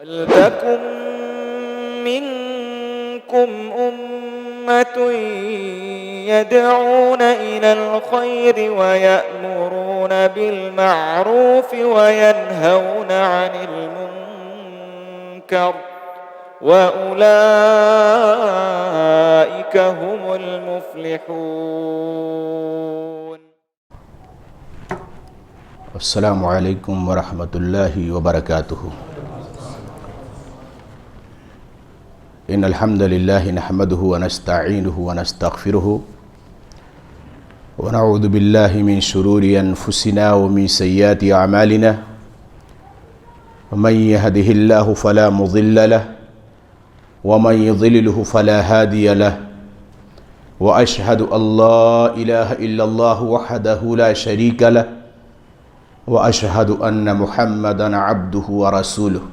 وَلْتَكُن مِّنكُمْ أُمَّةٌ يَدْعُونَ إِلَى الْخَيْرِ وَيَأْمُرُونَ بِالْمَعْرُوفِ وَيَنْهَوْنَ عَنِ الْمُنكَرِ وَأُولَئِكَ هُمُ الْمُفْلِحُونَ. السلام علیکم ورحمۃ اللہ وبرکاتہ. ان الحمد للہ نحمده ونستعینه ونستغفره ونعوذ باللہ من شرور انفسنا ومن سیئات اعمالنا من يهده الله فلا مضل له ومن يضلله فلا هادي له واشهد ان لا اله الا الله وحده لا شريك له وأشهد أن محمدًا عبده ورسوله.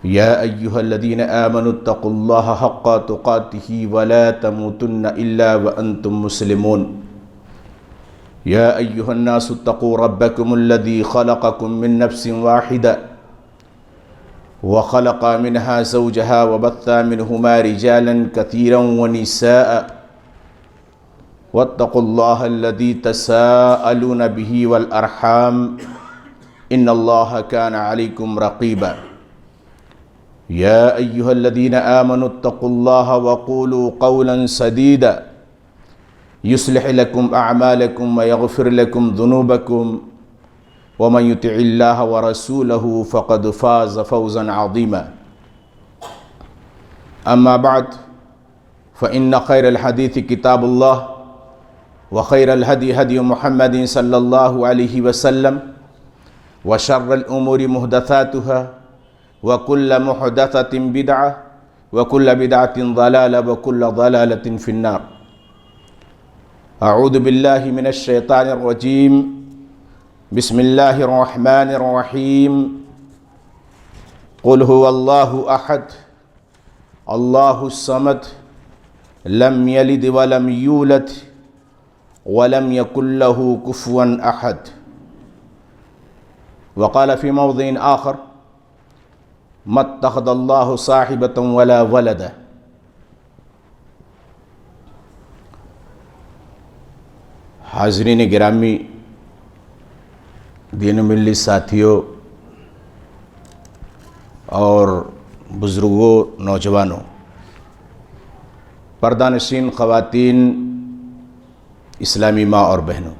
يا أيها الذين آمنوا اتقوا الله حق تقاته ولا تموتن إلا وأنتم مسلمون. يا أيها الناس اتقوا ربكم الذي خلقكم من نفس واحدة وخلق منها زوجها وبث منهما رجالا كثيرا ونساء واتقوا الله الذي تساءلون به والأرحام إن الله كان عليكم رقيبا. يا أيها الذين آمنوا اتقوا الله وقولوا قولا سديدا يصلح لكم أعمالكم ويغفر لكم ذنوبكم ومن يطع الله ورسوله فقد فاز فوزا عظيما. أما بعد فإن خير الحديث كتاب الله وخير الهدي هدي محمد صلى الله عليه وسلم وشر الأمور محدثاتها وكل محدثة بدعة وكل بدعة ضلالة وكل ضلالة في النار. أعوذ بالله من الشيطان الرجيم. بسم الله الرحمن الرحيم. قل هو الله أحد الله الصمد لم يلد ولم يولد ولم يكن له كفوا أحد. وقال في موضع آخر ما اتخذ الله صاحبة ولا ولدا. حاضرین گرامی، دین ملی ساتھیوں اور بزرگوں، نوجوانوں، پردہ نشین خواتین، اسلامی ماں اور بہنوں،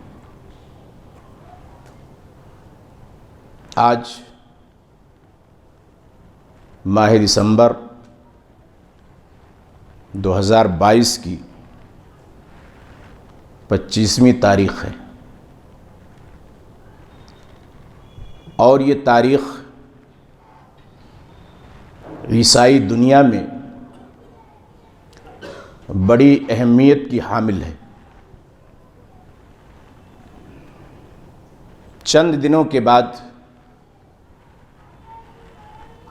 آج ماہ دسمبر 2022 کی 25ویں تاریخ ہے، اور یہ تاریخ عیسائی دنیا میں بڑی اہمیت کی حامل ہے. چند دنوں کے بعد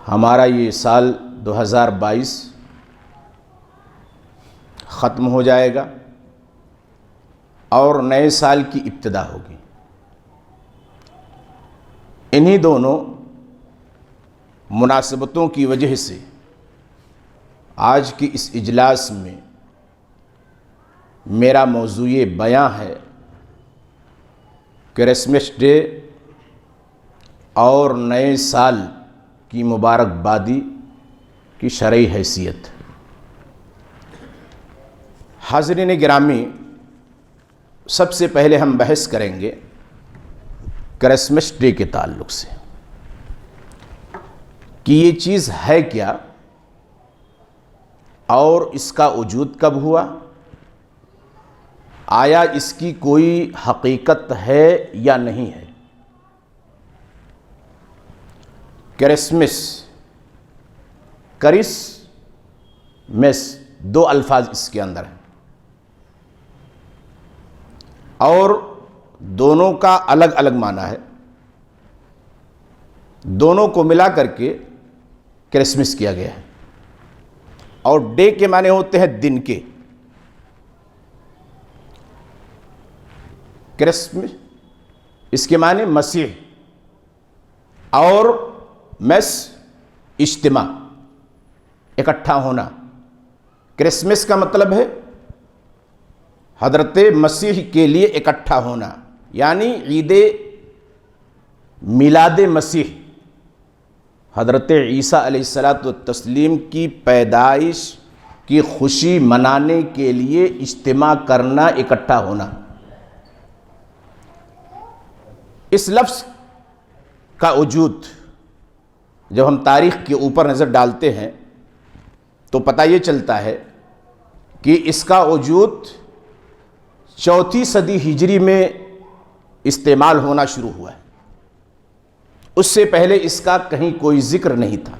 ہمارا یہ سال 2022 ختم ہو جائے گا اور نئے سال کی ابتدا ہوگی. انہی دونوں مناسبتوں کی وجہ سے آج کی اس اجلاس میں میرا موضوع بیان ہے کرسمس ڈے اور نئے سال کی مبارکبادی کی شرعی حیثیت. حاضرین گرامی، سب سے پہلے ہم بحث کریں گے کرسمس ڈے کے تعلق سے کہ یہ چیز ہے کیا اور اس کا وجود کب ہوا، آیا اس کی کوئی حقیقت ہے یا نہیں ہے. کرسمس، کرسمس دو الفاظ اس کے اندر ہیں اور دونوں کا الگ الگ معنی ہے. دونوں کو ملا کر کے کرسمس کیا گیا ہے. اور ڈے کے معنی ہوتے ہیں دن کے. کرسمس اس کے معنی مسیح، اور میس اجتماع، اکٹھا ہونا۔ کرسمس کا مطلب ہے حضرت مسیح کے لیے اکٹھا ہونا، یعنی عید میلاد مسیح، حضرت عیسیٰ علیہ الصلاۃ والتسلیم کی پیدائش کی خوشی منانے کے لیے اجتماع کرنا، اکٹھا ہونا۔ اس لفظ کا وجود جب ہم تاریخ کے اوپر نظر ڈالتے ہیں تو پتہ یہ چلتا ہے کہ اس کا وجود 4 صدی ہجری میں استعمال ہونا شروع ہوا ہے۔ اس سے پہلے اس کا کہیں کوئی ذکر نہیں تھا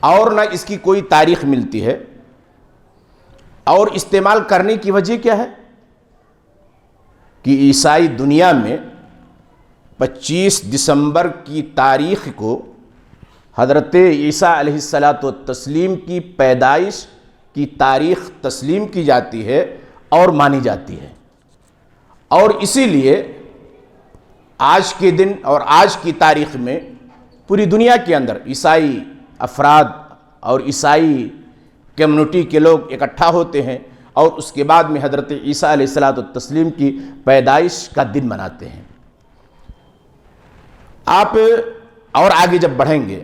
اور نہ اس کی کوئی تاریخ ملتی ہے۔ اور استعمال کرنے کی وجہ کیا ہے کہ عیسائی دنیا میں 25 دسمبر کی تاریخ کو حضرت عیسیٰ علیہ الصلاۃ والتسلیم کی پیدائش کی تاریخ تسلیم کی جاتی ہے اور مانی جاتی ہے، اور اسی لیے آج کے دن اور آج کی تاریخ میں پوری دنیا کے اندر عیسائی افراد اور عیسائی کمیونٹی کے لوگ اکٹھا ہوتے ہیں اور اس کے بعد میں حضرت عیسیٰ علیہ الصلاۃ والتسلیم کی پیدائش کا دن مناتے ہیں۔ آپ اور آگے جب بڑھیں گے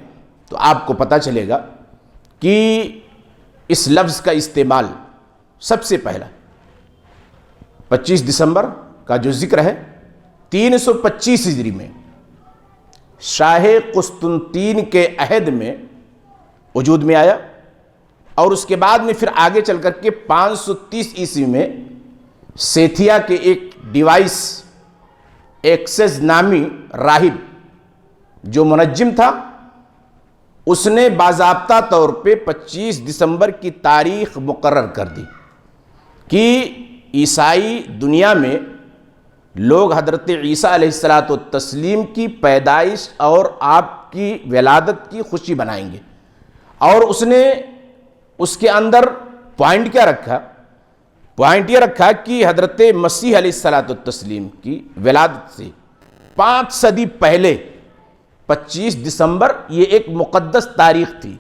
تو آپ کو پتہ چلے گا کہ اس لفظ کا استعمال سب سے پہلا 25 دسمبر کا جو ذکر ہے 325 ہجری میں شاہ قسطنطین کے عہد میں وجود میں آیا، اور اس کے بعد میں پھر آگے چل کر کے 530 عیسوی میں سیتھیا کے ایک ڈیوائس ایکسز نامی راہب جو منجم تھا، اس نے باضابطہ طور پہ 25 دسمبر کی تاریخ مقرر کر دی کہ عیسائی دنیا میں لوگ حضرت عیسیٰ علیہ الصلاۃ والتسلیم کی پیدائش اور آپ کی ولادت کی خوشی منائیں گے۔ اور اس نے اس کے اندر پوائنٹ کیا رکھا؟ پوائنٹ یہ رکھا کہ حضرت مسیح علیہ الصلاۃ والتسلیم کی ولادت سے 5 صدی پہلے 25 دسمبر یہ ایک مقدس تاریخ تھی۔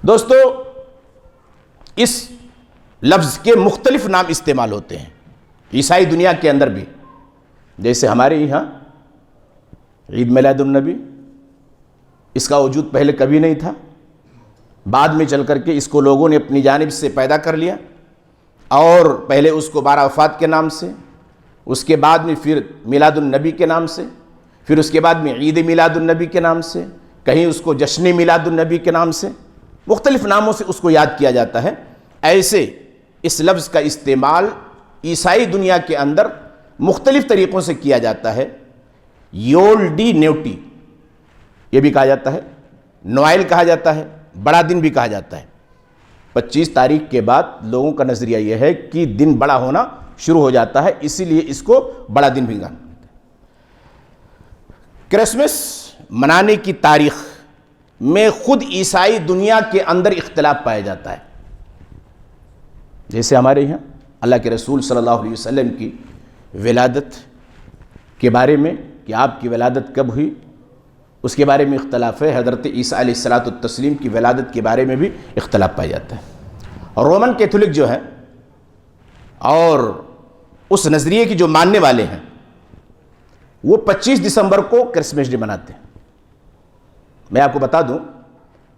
دوستو، اس لفظ کے مختلف نام استعمال ہوتے ہیں عیسائی دنیا کے اندر بھی، جیسے ہمارے یہاں عید میلاد النبی، اس کا وجود پہلے کبھی نہیں تھا، بعد میں چل کر کے اس کو لوگوں نے اپنی جانب سے پیدا کر لیا، اور پہلے اس کو 12 وفات کے نام سے، اس کے بعد میں پھر میلاد النبی کے نام سے، پھر اس کے بعد میں عید میلاد النبی کے نام سے، کہیں اس کو جشن میلاد النبی کے نام سے، مختلف ناموں سے اس کو یاد کیا جاتا ہے۔ ایسے اس لفظ کا استعمال عیسائی دنیا کے اندر مختلف طریقوں سے کیا جاتا ہے۔ یول ڈی نیوٹی یہ بھی کہا جاتا ہے، نوائل کہا جاتا ہے، بڑا دن بھی کہا جاتا ہے۔ 25 تاریخ کے بعد لوگوں کا نظریہ یہ ہے کہ دن بڑا ہونا شروع ہو جاتا ہے، اسی لیے اس کو بڑا دن بھی کہا۔ کرسمس منانے کی تاریخ میں خود عیسائی دنیا کے اندر اختلاف پایا جاتا ہے۔ جیسے ہمارے یہاں اللہ کے رسول صلی اللہ علیہ وسلم کی ولادت کے بارے میں کہ آپ کی ولادت کب ہوئی، اس کے بارے میں اختلاف ہے۔ حضرت عیسیٰ علیہ الصلاۃ والتسلیم کی ولادت کے بارے میں بھی اختلاف پایا جاتا ہے۔ اور رومن کیتھولک جو ہے اور اس نظریے کی جو ماننے والے ہیں وہ 25 دسمبر کو کرسمس ڈے مناتے ہیں۔ میں آپ کو بتا دوں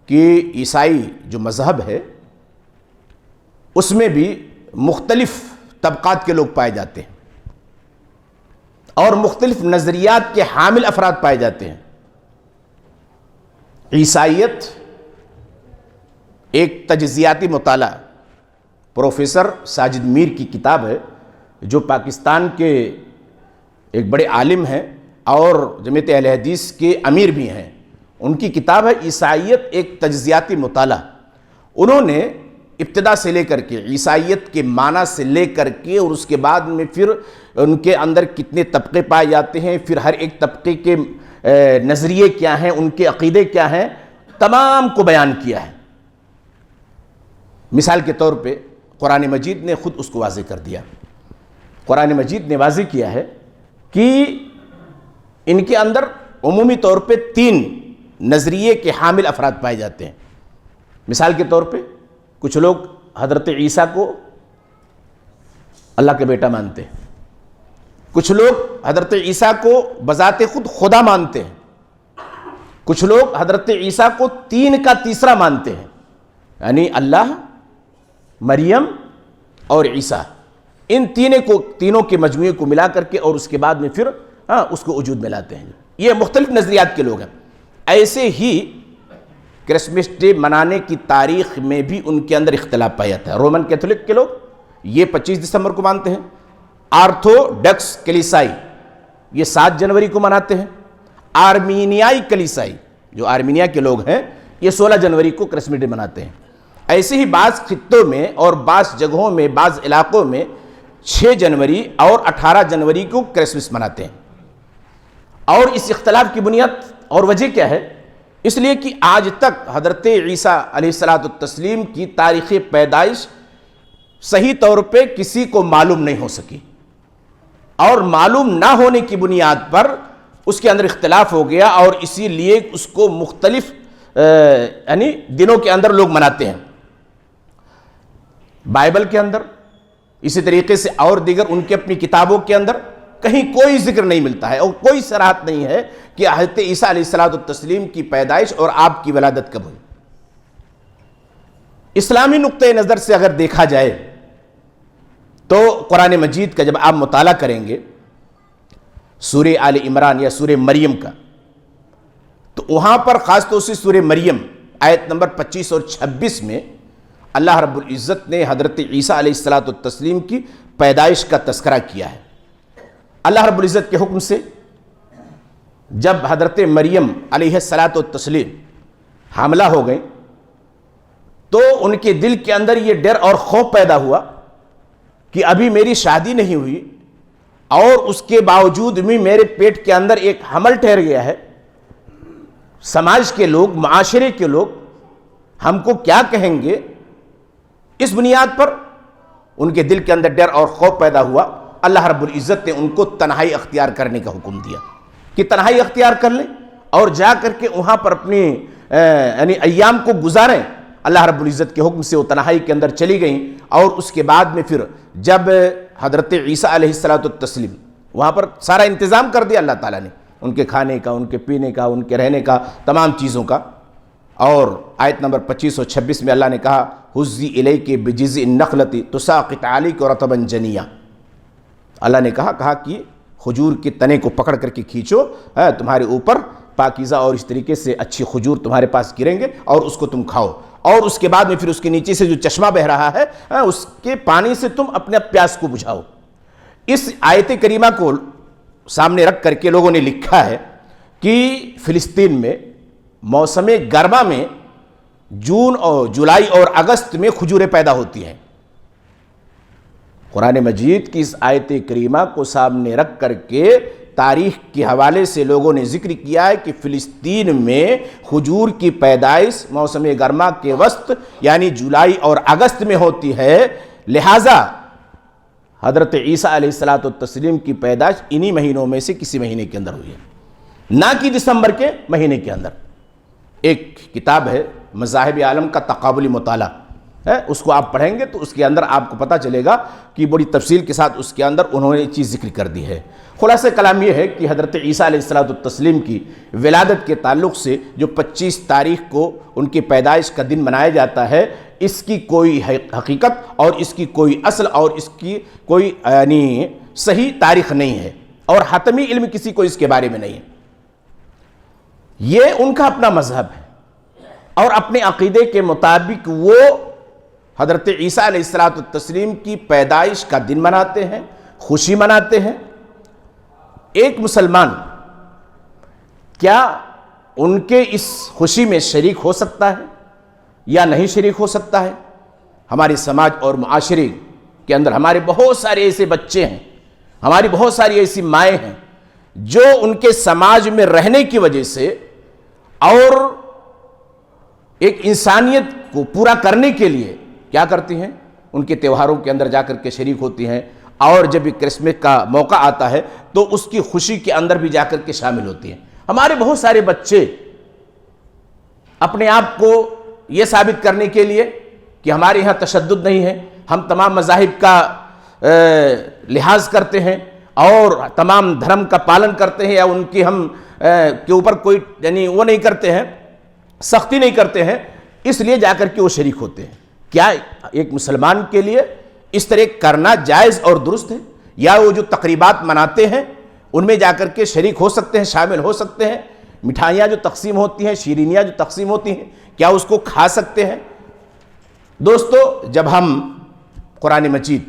کہ عیسائی جو مذہب ہے اس میں بھی مختلف طبقات کے لوگ پائے جاتے ہیں اور مختلف نظریات کے حامل افراد پائے جاتے ہیں۔ عیسائیت ایک تجزیاتی مطالعہ پروفیسر ساجد میر کی کتاب ہے، جو پاکستان کے ایک بڑے عالم ہیں اور جمعیت اہل حدیث کے امیر بھی ہیں۔ ان کی کتاب ہے عیسائیت ایک تجزیاتی مطالعہ۔ انہوں نے ابتدا سے لے کر کے عیسائیت کے معنی سے لے کر کے اور اس کے بعد میں پھر ان کے اندر کتنے طبقے پائے جاتے ہیں، پھر ہر ایک طبقے کے نظریے کیا ہیں، ان کے عقیدے کیا ہیں، تمام کو بیان کیا ہے۔ مثال کے طور پہ قرآن مجید نے خود اس کو واضح کر دیا۔ قرآن مجید نے واضح کیا ہے کہ ان کے اندر عمومی طور پہ 3 نظریے کے حامل افراد پائے جاتے ہیں۔ مثال کے طور پہ کچھ لوگ حضرت عیسیٰ کو اللہ کے بیٹا مانتے ہیں، کچھ لوگ حضرت عیسیٰ کو بذات خود خدا مانتے ہیں، کچھ لوگ حضرت عیسیٰ کو 3 کا تیسرا مانتے ہیں، یعنی اللہ، مریم اور عیسیٰ، ان تینوں کے مجموعے کو ملا کر کے اور اس کے بعد میں پھر اس کو وجود میں لاتے ہیں۔ یہ مختلف نظریات کے لوگ ہیں۔ ایسے ہی کرسمس ڈے منانے کی تاریخ میں بھی ان کے اندر اختلاف پایا جاتا ہے۔ رومن کیتھولک کے لوگ یہ 25 دسمبر کو مانتے ہیں، آرتھوڈکس کلیسائی یہ 7 جنوری کو مناتے ہیں، آرمینیائی کلیسائی جو آرمینیا کے لوگ ہیں یہ 16 جنوری کو کرسمس ڈے مناتے ہیں۔ ایسے ہی بعض خطوں میں اور بعض جگہوں میں بعض علاقوں میں 6 جنوری اور 18 جنوری کو کرسمس مناتے ہیں۔ اور اس اختلاف کی بنیاد اور وجہ کیا ہے؟ اس لیے کہ آج تک حضرت عیسیٰ علیہ السلام کی تاریخ پیدائش صحیح طور پہ کسی کو معلوم نہیں ہو سکی، اور معلوم نہ ہونے کی بنیاد پر اس کے اندر اختلاف ہو گیا، اور اسی لیے اس کو مختلف یعنی دنوں کے اندر لوگ مناتے ہیں۔ بائبل کے اندر اسی طریقے سے اور دیگر ان کی اپنی کتابوں کے اندر کہیں کوئی ذکر نہیں ملتا ہے اور کوئی صراحت نہیں ہے کہ حضرت عیسیٰ علیہ السلام کی پیدائش اور آپ کی ولادت کب ہوئی۔ اسلامی نقطۂ نظر سے اگر دیکھا جائے تو قرآن مجید کا جب آپ مطالعہ کریں گے سورہ آل عمران یا سورہ مریم کا، تو وہاں پر خاص طور سے سورہ مریم آیت نمبر 25 اور 26 میں اللہ رب العزت نے حضرت عیسیٰ علیہ السلام کی پیدائش کا تذکرہ کیا ہے۔ اللہ رب العزت کے حکم سے جب حضرت مریم علیہ السلام حاملہ ہو گئیں تو ان کے دل کے اندر یہ ڈر اور خوف پیدا ہوا کہ ابھی میری شادی نہیں ہوئی اور اس کے باوجود بھی میرے پیٹ کے اندر ایک حمل ٹھہر گیا ہے، سماج کے لوگ، معاشرے کے لوگ ہم کو کیا کہیں گے؟ اس بنیاد پر ان کے دل کے اندر ڈر اور خوف پیدا ہوا۔ اللہ رب العزت نے ان کو تنہائی اختیار کرنے کا حکم دیا کہ تنہائی اختیار کر لیں اور جا کر کے وہاں پر اپنی یعنی ایام کو گزاریں۔ اللہ رب العزت کے حکم سے وہ تنہائی کے اندر چلی گئیں، اور اس کے بعد میں پھر جب حضرت عیسیٰ علیہ السلام وہاں پر سارا انتظام کر دیا اللہ تعالیٰ نے، ان کے کھانے کا، ان کے پینے کا، ان کے رہنے کا، تمام چیزوں کا۔ اور آیت نمبر 25 اور 26 میں اللہ نے کہا حُزِّ إِلَيْكِ بِجِذْعِ النَّخْلَةِ تُسَاقِطْ عَلَيْكَ رَطْبًا جَنِيًّا، اللہ نے کہا کہ کھجور کے تنے کو پکڑ کر کے کھینچو، تمہارے اوپر پاکیزہ اور اس طریقے سے اچھی کھجور تمہارے پاس گریں گے اور اس کو تم کھاؤ، اور اس کے بعد میں پھر اس کے نیچے سے جو چشمہ بہ رہا ہے اس کے پانی سے تم اپنے پیاس کو بجھاؤ۔ اس آیت کریمہ کو سامنے رکھ کر کے لوگوں نے لکھا ہے کہ فلسطین میں موسم گرما میں جون اور جولائی اور اگست میں کھجوریں پیدا ہوتی ہیں۔ قرآن مجید کی اس آیت کریمہ کو سامنے رکھ کر کے تاریخ کے حوالے سے لوگوں نے ذکر کیا ہے کہ فلسطین میں کھجور کی پیدائش موسم گرما کے وسط یعنی جولائی اور اگست میں ہوتی ہے، لہٰذا حضرت عیسیٰ علیہ السلام کی پیدائش انہی مہینوں میں سے کسی مہینے کے اندر ہوئی ہے، نہ کہ دسمبر کے مہینے کے اندر۔ ایک کتاب ہے مذاہب عالم کا تقابلی مطالعہ ہے، اس کو آپ پڑھیں گے تو اس کے اندر آپ کو پتہ چلے گا کہ بڑی تفصیل کے ساتھ اس کے اندر انہوں نے یہ چیز ذکر کر دی ہے۔ خلاصہ کلام یہ ہے کہ حضرت عیسیٰ علیہ السلام کی ولادت کے تعلق سے جو 25 تاریخ کو ان کی پیدائش کا دن منایا جاتا ہے، اس کی کوئی حقیقت اور اس کی کوئی اصل اور اس کی کوئی یعنی صحیح تاریخ نہیں ہے، اور حتمی علم کسی کو اس کے بارے میں نہیں ہے۔ یہ ان کا اپنا مذہب ہے اور اپنے عقیدے کے مطابق وہ حضرت عیسیٰ علیہ السلام کی پیدائش کا دن مناتے ہیں، خوشی مناتے ہیں۔ ایک مسلمان کیا ان کے اس خوشی میں شریک ہو سکتا ہے یا نہیں شریک ہو سکتا ہے؟ ہمارے سماج اور معاشرے کے اندر ہمارے بہت سارے ایسے بچے ہیں، ہماری بہت ساری ایسی مائیں ہیں جو ان کے سماج میں رہنے کی وجہ سے اور ایک انسانیت کو پورا کرنے کے لیے کیا کرتی ہیں؟ ان کے تہواروں کے اندر جا کر کے شریک ہوتی ہیں اور جب یہ کرسمس کا موقع آتا ہے تو اس کی خوشی کے اندر بھی جا کر کے شامل ہوتی ہیں۔ ہمارے بہت سارے بچے اپنے آپ کو یہ ثابت کرنے کے لیے کہ ہمارے یہاں تشدد نہیں ہے، ہم تمام مذاہب کا لحاظ کرتے ہیں اور تمام دھرم کا پالن کرتے ہیں، یا ان کی ہم کے اوپر کوئی یعنی وہ نہیں کرتے ہیں، سختی نہیں کرتے ہیں، اس لیے جا کر کے وہ شریک ہوتے ہیں۔ کیا ایک مسلمان کے لیے اس طرح کرنا جائز اور درست ہے؟ یا وہ جو تقریبات مناتے ہیں ان میں جا کر کے شریک ہو سکتے ہیں، شامل ہو سکتے ہیں؟ مٹھائیاں جو تقسیم ہوتی ہیں، شیرینیاں جو تقسیم ہوتی ہیں، کیا اس کو کھا سکتے ہیں؟ دوستو، جب ہم قرآن مجید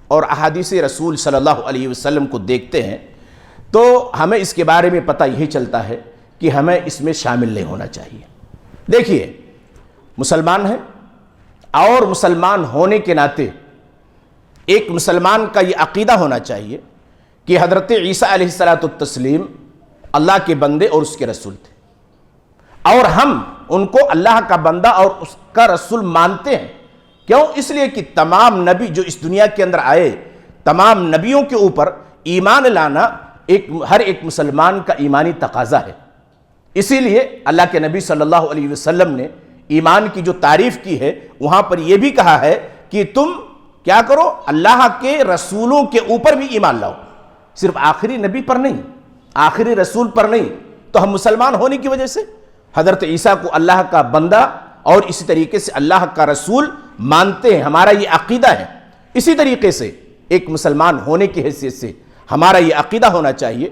اور احادیث رسول صلی اللہ علیہ وسلم کو دیکھتے ہیں تو ہمیں اس کے بارے میں پتہ یہی چلتا ہے کہ ہمیں اس میں شامل نہیں ہونا چاہیے۔ دیکھیے، مسلمان ہیں اور مسلمان ہونے کے ناطے ایک مسلمان کا یہ عقیدہ ہونا چاہیے کہ حضرت عیسیٰ علیہ السلام اللہ کے بندے اور اس کے رسول تھے، اور ہم ان کو اللہ کا بندہ اور اس کا رسول مانتے ہیں۔ کیوں؟ اس لیے کہ تمام نبی جو اس دنیا کے اندر آئے، تمام نبیوں کے اوپر ایمان لانا ہر ایک مسلمان کا ایمانی تقاضا ہے۔ اسی لیے اللہ کے نبی صلی اللہ علیہ وسلم نے ایمان کی جو تعریف کی ہے وہاں پر یہ بھی کہا ہے کہ تم کیا کرو؟ اللہ کے رسولوں کے اوپر بھی ایمان لاؤ، صرف آخری نبی پر نہیں، آخری رسول پر نہیں۔ تو ہم مسلمان ہونے کی وجہ سے حضرت عیسیٰ کو اللہ کا بندہ اور اسی طریقے سے اللہ کا رسول مانتے ہیں، ہمارا یہ عقیدہ ہے۔ اسی طریقے سے ایک مسلمان ہونے کی حیثیت سے ہمارا یہ عقیدہ ہونا چاہیے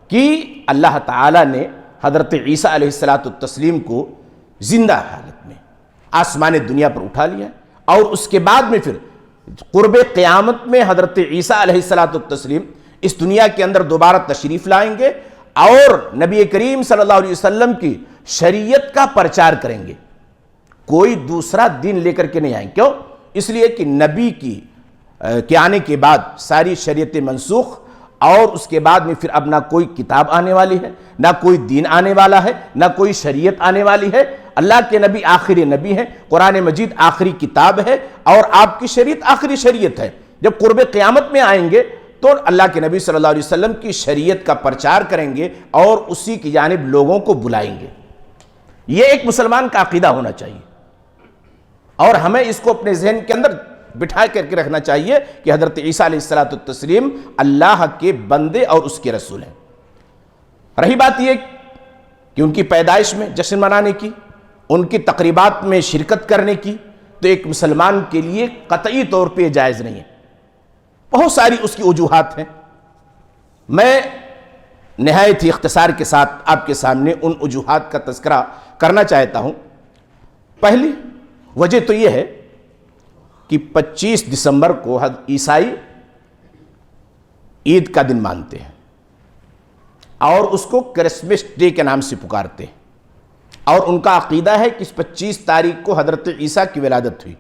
کہ اللہ تعالیٰ نے حضرت عیسیٰ علیہ السلام کو زندہ حالت میں آسمان دنیا پر اٹھا لیا، اور اس کے بعد میں پھر قرب قیامت میں حضرت عیسیٰ علیہ السلام اس دنیا کے اندر دوبارہ تشریف لائیں گے اور نبی کریم صلی اللہ علیہ وسلم کی شریعت کا پرچار کریں گے۔ کوئی دوسرا دین لے کر کے نہیں آئیں۔ کیوں؟ اس لیے کہ نبی کے آنے کے بعد ساری شریعتیں منسوخ، اور اس کے بعد میں پھر اب نہ کوئی کتاب آنے والی ہے، نہ کوئی دین آنے والا ہے، نہ کوئی شریعت آنے والی ہے۔ اللہ کے نبی آخری نبی ہیں، قرآن مجید آخری کتاب ہے، اور آپ کی شریعت آخری شریعت ہے۔ جب قرب قیامت میں آئیں گے تو اللہ کے نبی صلی اللہ علیہ وسلم کی شریعت کا پرچار کریں گے اور اسی کی جانب لوگوں کو بلائیں گے۔ یہ ایک مسلمان کا عقیدہ ہونا چاہیے، اور ہمیں اس کو اپنے ذہن کے اندر بٹھا کر کے رکھنا چاہیے کہ حضرت عیسیٰ علیہ السلام اللہ کے بندے اور اس کے رسول ہیں۔ رہی بات یہ کہ ان کی پیدائش میں جشن منانے کی، ان کی تقریبات میں شرکت کرنے کی، تو ایک مسلمان کے لیے قطعی طور پہ جائز نہیں ہے۔ بہت ساری اس کی وجوہات ہیں، میں نہایت ہی اختصار کے ساتھ آپ کے سامنے ان وجوہات کا تذکرہ کرنا چاہتا ہوں۔ پہلی وجہ تو یہ ہے کہ 25 دسمبر کو عیسائی عید کا دن مانتے ہیں اور اس کو کرسمس ڈے کے نام سے پکارتے ہیں، اور ان کا عقیدہ ہے کہ اس 25 تاریخ کو حضرت عیسیٰ کی ولادت ہوئی،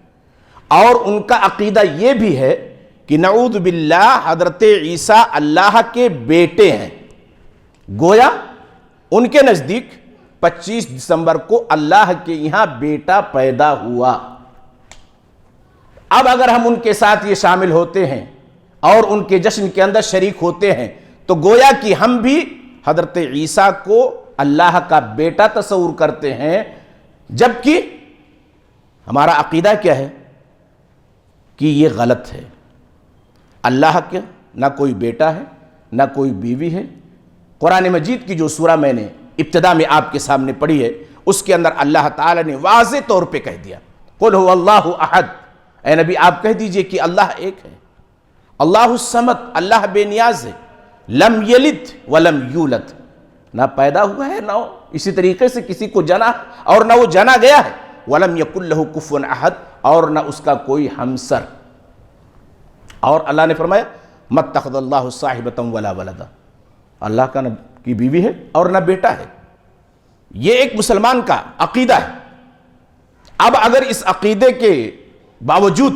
اور ان کا عقیدہ یہ بھی ہے کہ نعوذ باللہ حضرت عیسیٰ اللہ کے بیٹے ہیں۔ گویا ان کے نزدیک 25 دسمبر کو اللہ کے یہاں بیٹا پیدا ہوا۔ اب اگر ہم ان کے ساتھ یہ شامل ہوتے ہیں اور ان کے جشن کے اندر شریک ہوتے ہیں تو گویا کہ ہم بھی حضرت عیسیٰ کو اللہ کا بیٹا تصور کرتے ہیں، جبکہ ہمارا عقیدہ کیا ہے کہ یہ غلط ہے۔ اللہ کے نہ کوئی بیٹا ہے، نہ کوئی بیوی ہے۔ قرآن مجید کی جو سورہ میں نے ابتدا میں آپ کے سامنے پڑھی ہے اس کے اندر اللہ تعالیٰ نے واضح طور پہ کہہ دیا، قل هو اللہ احد، اے نبی آپ کہہ دیجئے کہ اللہ ایک ہے، اللہ الصمد، اللہ بے نیاز ہے، لم یلد ولم یولد، نہ پیدا ہوا ہے نہ اسی طریقے سے کسی کو جنا اور نہ وہ جنا گیا ہے، ولم یکن لہ کفوا احد، اور نہ اس کا کوئی ہمسر۔ اور اللہ نے فرمایا ما اتخذ اللہ صاحبۃ ولا ولدا، اللہ کا نہ کی بیوی ہے اور نہ بیٹا ہے۔ یہ ایک مسلمان کا عقیدہ ہے۔ اب اگر اس عقیدے کے باوجود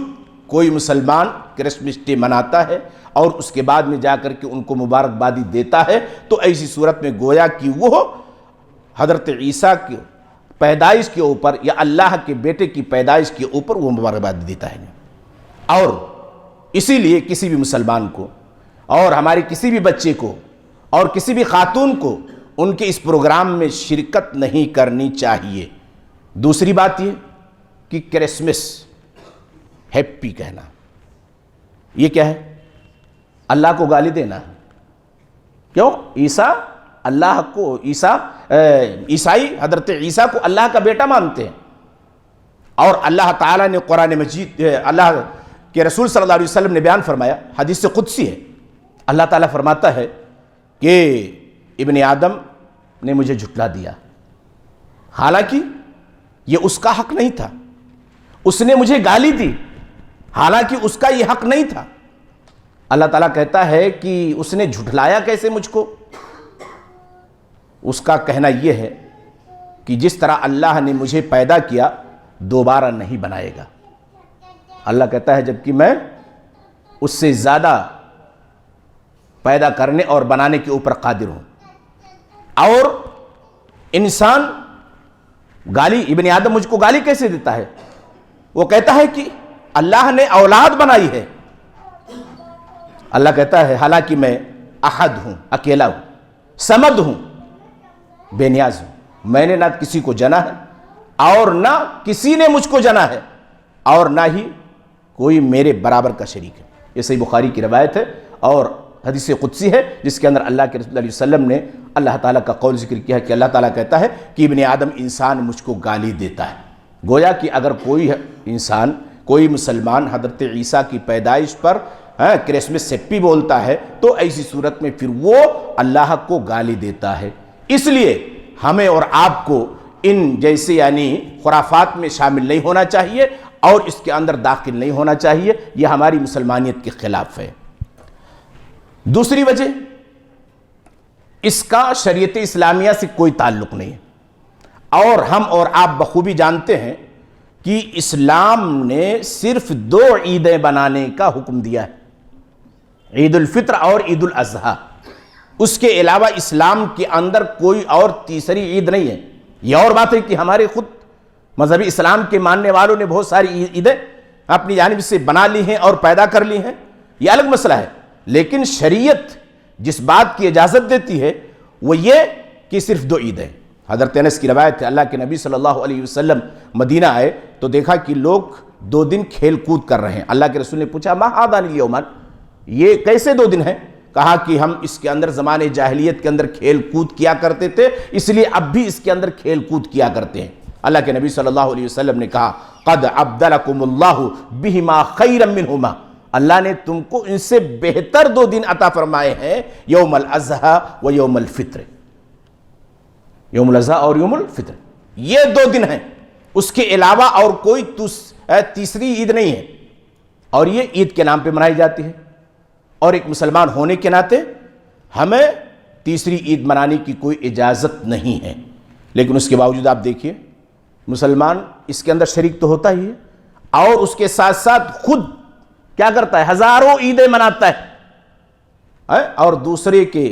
کوئی مسلمان کرسمس ڈے مناتا ہے اور اس کے بعد میں جا کر کے ان کو مبارکبادی دیتا ہے تو ایسی صورت میں گویا کہ وہ حضرت عیسیٰ کی پیدائش کے اوپر یا اللہ کے بیٹے کی پیدائش کے اوپر وہ مبارکبادی دیتا ہے۔ اور اسی لیے کسی بھی مسلمان کو اور ہمارے کسی بھی بچے کو اور کسی بھی خاتون کو ان کے اس پروگرام میں شرکت نہیں کرنی چاہیے۔ دوسری بات یہ کہ کرسمس ہیپی کہنا، یہ کیا ہے؟ اللہ کو گالی دینا۔ کیوں؟ عیسیٰ اللہ کو عیسائی حضرت عیسیٰ کو اللہ کا بیٹا مانتے ہیں، اور اللہ تعالیٰ نے قرآن مجید اللہ کے رسول صلی اللہ علیہ وسلم نے بیان فرمایا، حدیث قدسی ہے، اللہ تعالیٰ فرماتا ہے کہ ابن آدم نے مجھے جھٹلا دیا، حالانکہ یہ اس کا حق نہیں تھا، اس نے مجھے گالی دی حالانکہ اس کا یہ حق نہیں تھا۔ اللہ تعالیٰ کہتا ہے کہ اس نے جھٹلایا کیسے مجھ کو؟ اس کا کہنا یہ ہے کہ جس طرح اللہ نے مجھے پیدا کیا دوبارہ نہیں بنائے گا۔ اللہ کہتا ہے جبکہ میں اس سے زیادہ پیدا کرنے اور بنانے کے اوپر قادر ہوں۔ اور انسان گالی، ابن آدم مجھ کو گالی کیسے دیتا ہے؟ وہ کہتا ہے کہ اللہ نے اولاد بنائی ہے۔ اللہ کہتا ہے حالانکہ میں احد ہوں، اکیلا ہوں، صمد ہوں، بے نیاز ہوں، میں نے نہ کسی کو جنا ہے اور نہ کسی نے مجھ کو جنا ہے اور نہ ہی کوئی میرے برابر کا شریک ہے۔ یہ صحیح بخاری کی روایت ہے اور حدیث قدسی ہے، جس کے اندر اللہ کے رسول علیہ وسلم نے اللہ تعالیٰ کا قول ذکر کیا ہے کہ اللہ تعالیٰ کہتا ہے کہ ابن آدم انسان مجھ کو گالی دیتا ہے۔ گویا کہ اگر کوئی انسان، کوئی مسلمان حضرت عیسیٰ کی پیدائش پر کرسمس ہیپی بولتا ہے تو ایسی صورت میں پھر وہ اللہ کو گالی دیتا ہے۔ اس لیے ہمیں اور آپ کو ان جیسے یعنی خرافات میں شامل نہیں ہونا چاہیے اور اس کے اندر داخل نہیں ہونا چاہیے، یہ ہماری مسلمانیت کے خلاف ہے۔ دوسری وجہ، اس کا شریعت اسلامیہ سے کوئی تعلق نہیں ہے، اور ہم اور آپ بخوبی جانتے ہیں کہ اسلام نے صرف 2 عیدیں بنانے کا حکم دیا ہے، عید الفطر اور عید الاضحیٰ۔ اس کے علاوہ اسلام کے اندر کوئی اور تیسری عید نہیں ہے۔ یہ اور بات ہے کہ ہمارے خود مذہبی اسلام کے ماننے والوں نے بہت ساری عیدیں اپنی جانب سے بنا لی ہیں اور پیدا کر لی ہیں، یہ الگ مسئلہ ہے، لیکن شریعت جس بات کی اجازت دیتی ہے وہ یہ کہ صرف 2 عیدیں۔ حضرت انس کی روایت ہے، اللہ کے نبی صلی اللہ علیہ وسلم مدینہ آئے تو دیکھا کہ لوگ 2 دن کھیل کود کر رہے ہیں۔ اللہ کے رسول نے پوچھا ما هذان اليومان، یہ کیسے 2 دن ہیں؟ کہا کہ ہم اس کے اندر زمانے جاہلیت کے اندر کھیل کود کیا کرتے تھے، اس لیے اب بھی اس کے اندر کھیل کود کیا کرتے ہیں۔ اللہ کے نبی صلی اللہ علیہ وسلم نے کہا قد ابدلکم اللہ بہما خیرا منہما، اللہ نے تم کو ان سے بہتر 2 دن عطا فرمائے ہیں، یوم الاضحیٰ و یوم الفطر، یوم الاضحیٰ اور یوم الفطر، یہ 2 دن ہیں، اس کے علاوہ اور کوئی تیسری عید نہیں ہے، اور یہ عید کے نام پہ منائی جاتی ہے، اور ایک مسلمان ہونے کے ناطے ہمیں تیسری عید منانے کی کوئی اجازت نہیں ہے۔ لیکن اس کے باوجود آپ دیکھیے مسلمان اس کے اندر شریک تو ہوتا ہی ہے، اور اس کے ساتھ ساتھ خود کیا کرتا ہے؟ ہزاروں عیدیں مناتا ہے اور دوسرے کے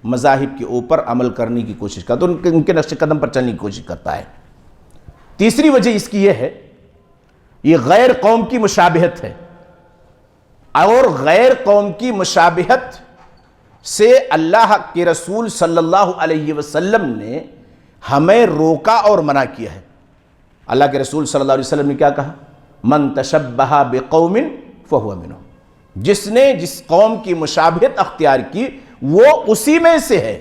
مذاہب کے اوپر عمل کرنے کی کوشش کرتا ہے، ان کے نقش قدم پر چلنے کی کوشش کرتا ہے۔ تیسری وجہ اس کی یہ ہے، یہ غیر قوم کی مشابہت ہے، اور غیر قوم کی مشابہت سے اللہ کے رسول صلی اللہ علیہ وسلم نے ہمیں روکا اور منع کیا ہے۔ اللہ کے رسول صلی اللہ علیہ وسلم نے کیا کہا؟ من تشبہ بقوم فہو منہم، جس نے جس قوم کی مشابہت اختیار کی وہ اسی میں سے ہے۔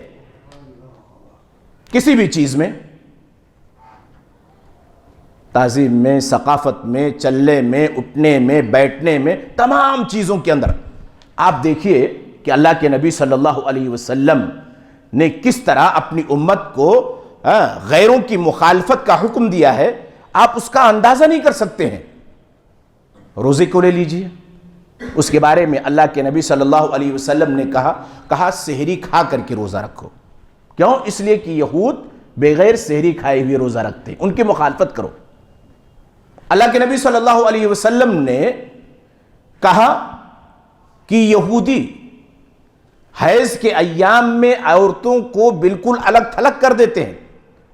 کسی بھی چیز میں، تعظیم میں، ثقافت میں، چلنے میں، اٹھنے میں، بیٹھنے میں، تمام چیزوں کے اندر آپ دیکھیے کہ اللہ کے نبی صلی اللہ علیہ وسلم نے کس طرح اپنی امت کو غیروں کی مخالفت کا حکم دیا ہے، آپ اس کا اندازہ نہیں کر سکتے ہیں۔ روزے کو لے لیجئے، اس کے بارے میں اللہ کے نبی صلی اللہ علیہ وسلم نے کہا سحری کھا کر کے روزہ رکھو۔ کیوں؟ اس لیے کہ یہود بغیر سحری کھائے ہوئے روزہ رکھتے ہیں، ان کی مخالفت کرو۔ اللہ کے نبی صلی اللہ علیہ وسلم نے کہا کہ یہودی حیض کے ایام میں عورتوں کو بالکل الگ تھلگ کر دیتے ہیں،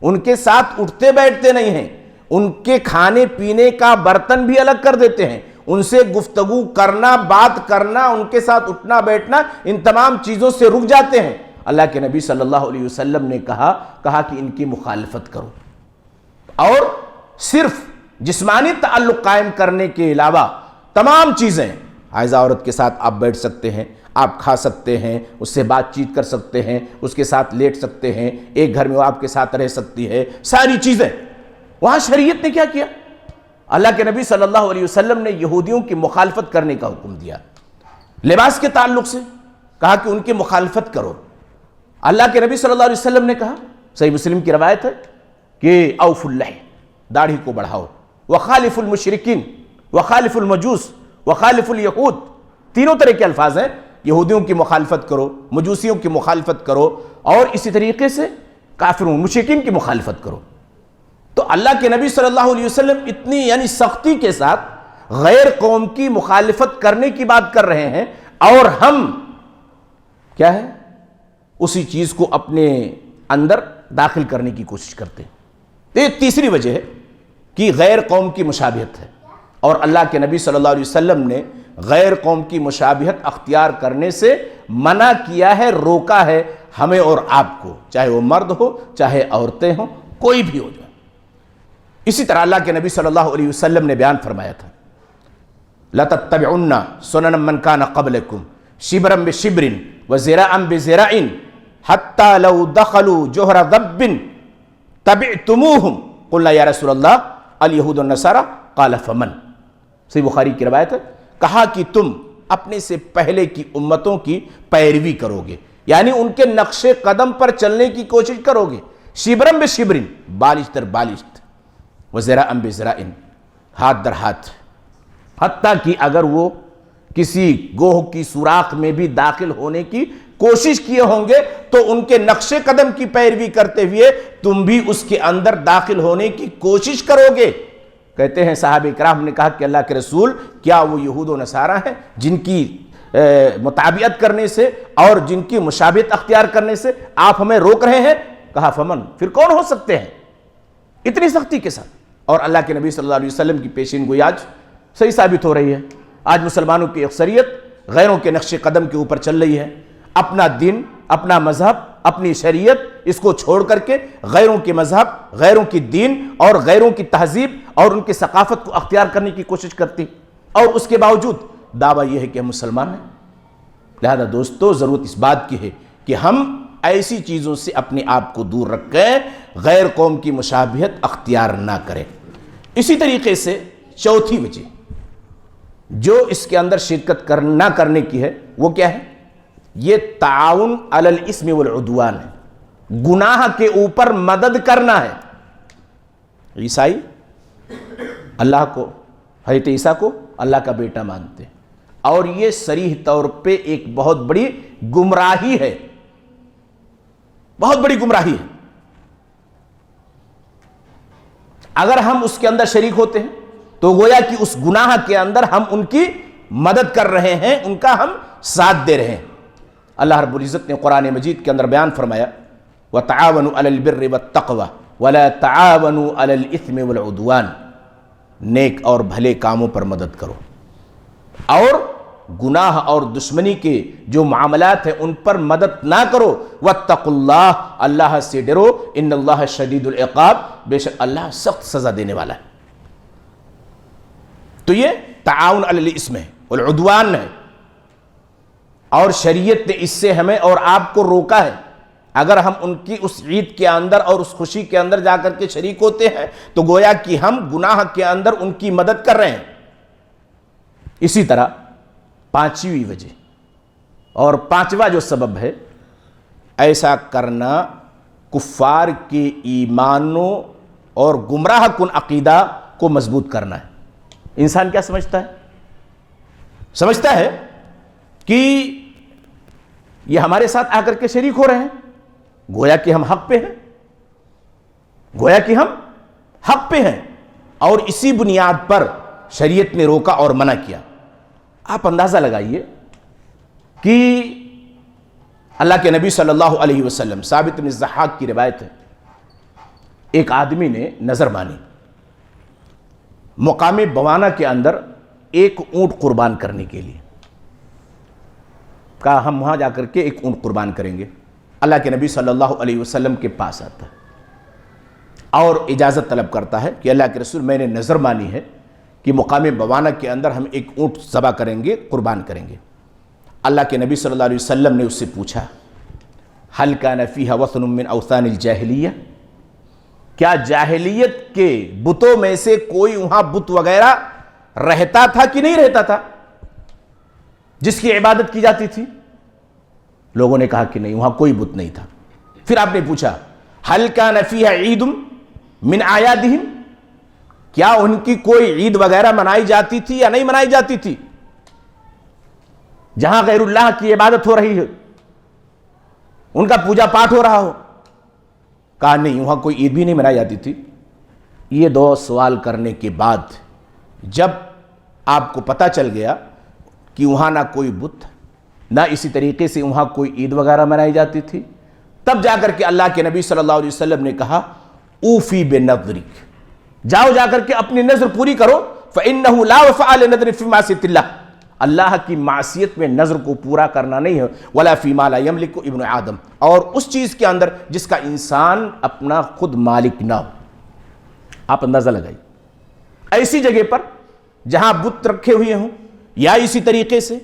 ان کے ساتھ اٹھتے بیٹھتے نہیں ہیں، ان کے کھانے پینے کا برتن بھی الگ کر دیتے ہیں، ان سے گفتگو کرنا، بات کرنا، ان کے ساتھ اٹھنا بیٹھنا، ان تمام چیزوں سے رک جاتے ہیں۔ اللہ کے نبی صلی اللہ علیہ وسلم نے کہا کہ ان کی مخالفت کرو، اور صرف جسمانی تعلق قائم کرنے کے علاوہ تمام چیزیں، حائضہ عورت کے ساتھ آپ بیٹھ سکتے ہیں، آپ کھا سکتے ہیں، اس سے بات چیت کر سکتے ہیں، اس کے ساتھ لیٹ سکتے ہیں، ایک گھر میں وہ آپ کے ساتھ رہ سکتی ہے، ساری چیزیں۔ وہاں شریعت نے کیا کیا؟ اللہ کے نبی صلی اللہ علیہ وسلم نے یہودیوں کی مخالفت کرنے کا حکم دیا۔ لباس کے تعلق سے کہا کہ ان کی مخالفت کرو۔ اللہ کے نبی صلی اللہ علیہ وسلم نے کہا، صحیح مسلم کی روایت ہے کہ اوف اللحیہ، داڑھی کو بڑھاؤ، وخالف المشرکین، وخالف المجوس، وخالف الیہود، تینوں طرح کے الفاظ ہیں۔ یہودیوں کی مخالفت کرو، مجوسیوں کی مخالفت کرو، اور اسی طریقے سے کافروں مشرکین کی مخالفت کرو۔ تو اللہ کے نبی صلی اللہ علیہ وسلم اتنی یعنی سختی کے ساتھ غیر قوم کی مخالفت کرنے کی بات کر رہے ہیں، اور ہم کیا ہے اسی چیز کو اپنے اندر داخل کرنے کی کوشش کرتے ہیں۔ تو یہ تیسری وجہ ہے کہ غیر قوم کی مشابہت ہے، اور اللہ کے نبی صلی اللہ علیہ وسلم نے غیر قوم کی مشابہت اختیار کرنے سے منع کیا ہے، روکا ہے ہمیں اور آپ کو، چاہے وہ مرد ہو چاہے عورتیں ہوں، کوئی بھی ہو جائے۔ اسی طرح اللہ کے نبی صلی اللہ علیہ وسلم نے بیان فرمایا تھا، لَتَتَّبِعُنَّ سُنَنَ مَنْ كَانَ قَبْلَكُمْ شِبْرًا بِشِبْرٍ وَذِرَاعًا بِذِرَاعٍ حَتَّى لَوْ دَخَلُوا جُحْرَ ضَبٍّ تَبِعْتُمُوهُمْ قُلْنَا يَا رسول اللہ اليہود والنصارى قال فمن۔ صحیح بخاری کی روایت ہے، کہا کہ تم اپنے سے پہلے کی امتوں کی پیروی کرو گے، یعنی ان کے نقش قدم پر چلنے کی کوشش کرو گے، شبرن بشبرن، بالش در بالش، وزراعن بزراعن، ہاتھ در ہاتھ، حتیٰ کہ اگر وہ کسی گوہ کی سوراخ میں بھی داخل ہونے کی کوشش کیے ہوں گے تو ان کے نقش قدم کی پیروی کرتے ہوئے تم بھی اس کے اندر داخل ہونے کی کوشش کرو گے۔ کہتے ہیں صحابہ کرام نے کہا کہ اللہ کے رسول، کیا وہ یہود و نصارہ ہیں جن کی مطابقت کرنے سے اور جن کی مشابہت اختیار کرنے سے آپ ہمیں روک رہے ہیں؟ کہا فمن، پھر کون ہو سکتے ہیں؟ اتنی سختی کے ساتھ۔ اور اللہ کے نبی صلی اللہ علیہ وسلم کی پیشین گوئی آج صحیح ثابت ہو رہی ہے۔ آج مسلمانوں کی اکثریت غیروں کے نقش قدم کے اوپر چل رہی ہے، اپنا دین، اپنا مذہب، اپنی شریعت اس کو چھوڑ کر کے غیروں کے مذہب، غیروں کی دین اور غیروں کی تہذیب اور ان کی ثقافت کو اختیار کرنے کی کوشش کرتی، اور اس کے باوجود دعویٰ یہ ہے کہ ہم مسلمان ہیں۔ لہذا دوستو، ضرورت اس بات کی ہے کہ ہم ایسی چیزوں سے اپنے آپ کو دور رکھیں، غیر قوم کی مشابہت اختیار نہ کریں۔ اسی طریقے سے چوتھی وجہ جو اس کے اندر شرکت نہ کرنے کی ہے وہ کیا ہے؟ یہ تعاون علی الاسم والعدوان ہے، گناہ کے اوپر مدد کرنا ہے۔ عیسائی اللہ کو، حضرت عیسیٰ کو اللہ کا بیٹا مانتے ہیں، اور یہ صریح طور پہ ایک بہت بڑی گمراہی ہے، بہت بڑی گمراہی ہے۔ اگر ہم اس کے اندر شریک ہوتے ہیں تو گویا کہ اس گناہ کے اندر ہم ان کی مدد کر رہے ہیں، ان کا ہم ساتھ دے رہے ہیں۔ اللہ رب العزت نے قرآن مجید کے اندر بیان فرمایا، وَتَعَاوَنُوا عَلَى الْبِرِّ وَالتَّقْوَى وَلَا تَعَاوَنُوا عَلَى الْإِثْمِ وَالْعُدْوَانِ، نیک اور بھلے کاموں پر مدد کرو، اور گناہ اور دشمنی کے جو معاملات ہیں ان پر مدد نہ کرو۔ وَاتَّقُوا اللَّهَ، اللہ سے ڈرو، إِنَّ اللَّهَ شَدِيدُ الْعِقَابِ، بے شک اللہ سخت سزا دینے والا ہے۔ تو یہ تعاون علی الاسم ہے، والعدوان ہے، اور شریعت نے اس سے ہمیں اور آپ کو روکا ہے۔ اگر ہم ان کی اس عید کے اندر اور اس خوشی کے اندر جا کر کے شریک ہوتے ہیں تو گویا کہ ہم گناہ کے اندر ان کی مدد کر رہے ہیں۔ اسی طرح پانچویں وجہ اور پانچواں جو سبب ہے، ایسا کرنا کفار کے ایمانوں اور گمراہ کن عقیدہ کو مضبوط کرنا ہے۔ انسان کیا سمجھتا ہے؟ سمجھتا ہے کہ یہ ہمارے ساتھ آ کر کے شریک ہو رہے ہیں، گویا کہ ہم حق پہ ہیں، گویا کہ ہم حق پہ ہیں، اور اسی بنیاد پر شریعت نے روکا اور منع کیا۔ آپ اندازہ لگائیے کہ اللہ کے نبی صلی اللہ علیہ وسلم، ثابت بن الضحاک کی روایت ہے، ایک آدمی نے نظر مانی، مقام بوانا کے اندر ایک اونٹ قربان کرنے کے لیے، کہا ہم وہاں جا کر کے ایک اونٹ قربان کریں گے۔ اللہ کے نبی صلی اللہ علیہ وسلم کے پاس آتا ہے اور اجازت طلب کرتا ہے کہ اللہ کے رسول میں نے نظر مانی ہے کہ مقام بوانہ کے اندر ہم ایک اونٹ ذبح کریں گے، قربان کریں گے۔ اللہ کے نبی صلی اللہ علیہ وسلم نے اس سے پوچھا هل كان فيها وثن من اوثان الجاہلیہ، کیا جاہلیت کے بتوں میں سے کوئی وہاں بت وغیرہ رہتا تھا کہ نہیں رہتا تھا جس کی عبادت کی جاتی تھی؟ لوگوں نے کہا کہ نہیں، وہاں کوئی بت نہیں تھا۔ پھر آپ نے پوچھا هل كان فيها عید من اعیادهم، کیا ان کی کوئی عید وغیرہ منائی جاتی تھی یا نہیں منائی جاتی تھی جہاں غیر اللہ کی عبادت ہو رہی ہے، ان کا پوجا پاٹ ہو رہا ہو؟ کہا نہیں، وہاں کوئی عید بھی نہیں منائی جاتی تھی۔ یہ دو سوال کرنے کے بعد جب آپ کو پتہ چل گیا کہ وہاں نہ کوئی بت، نہ اسی طریقے سے وہاں کوئی عید وغیرہ منائی جاتی تھی، تب جا کر کے اللہ کے نبی صلی اللہ علیہ وسلم نے کہا اوفی بنذرک، جاؤ جا کر کے اپنی نذر پوری کرو، فإنہ لا وفاء لنذر فی معصیۃ اللہ، اللہ کی معصیت میں نذر کو پورا کرنا نہیں ہے، ولا فیما لا یملک ابن آدم، اور اس چیز کے اندر جس کا انسان اپنا خود مالک نہ ہو۔ آپ اندازہ لگائیے، ایسی جگہ پر جہاں بت رکھے ہوئے ہوں یا اسی طریقے سے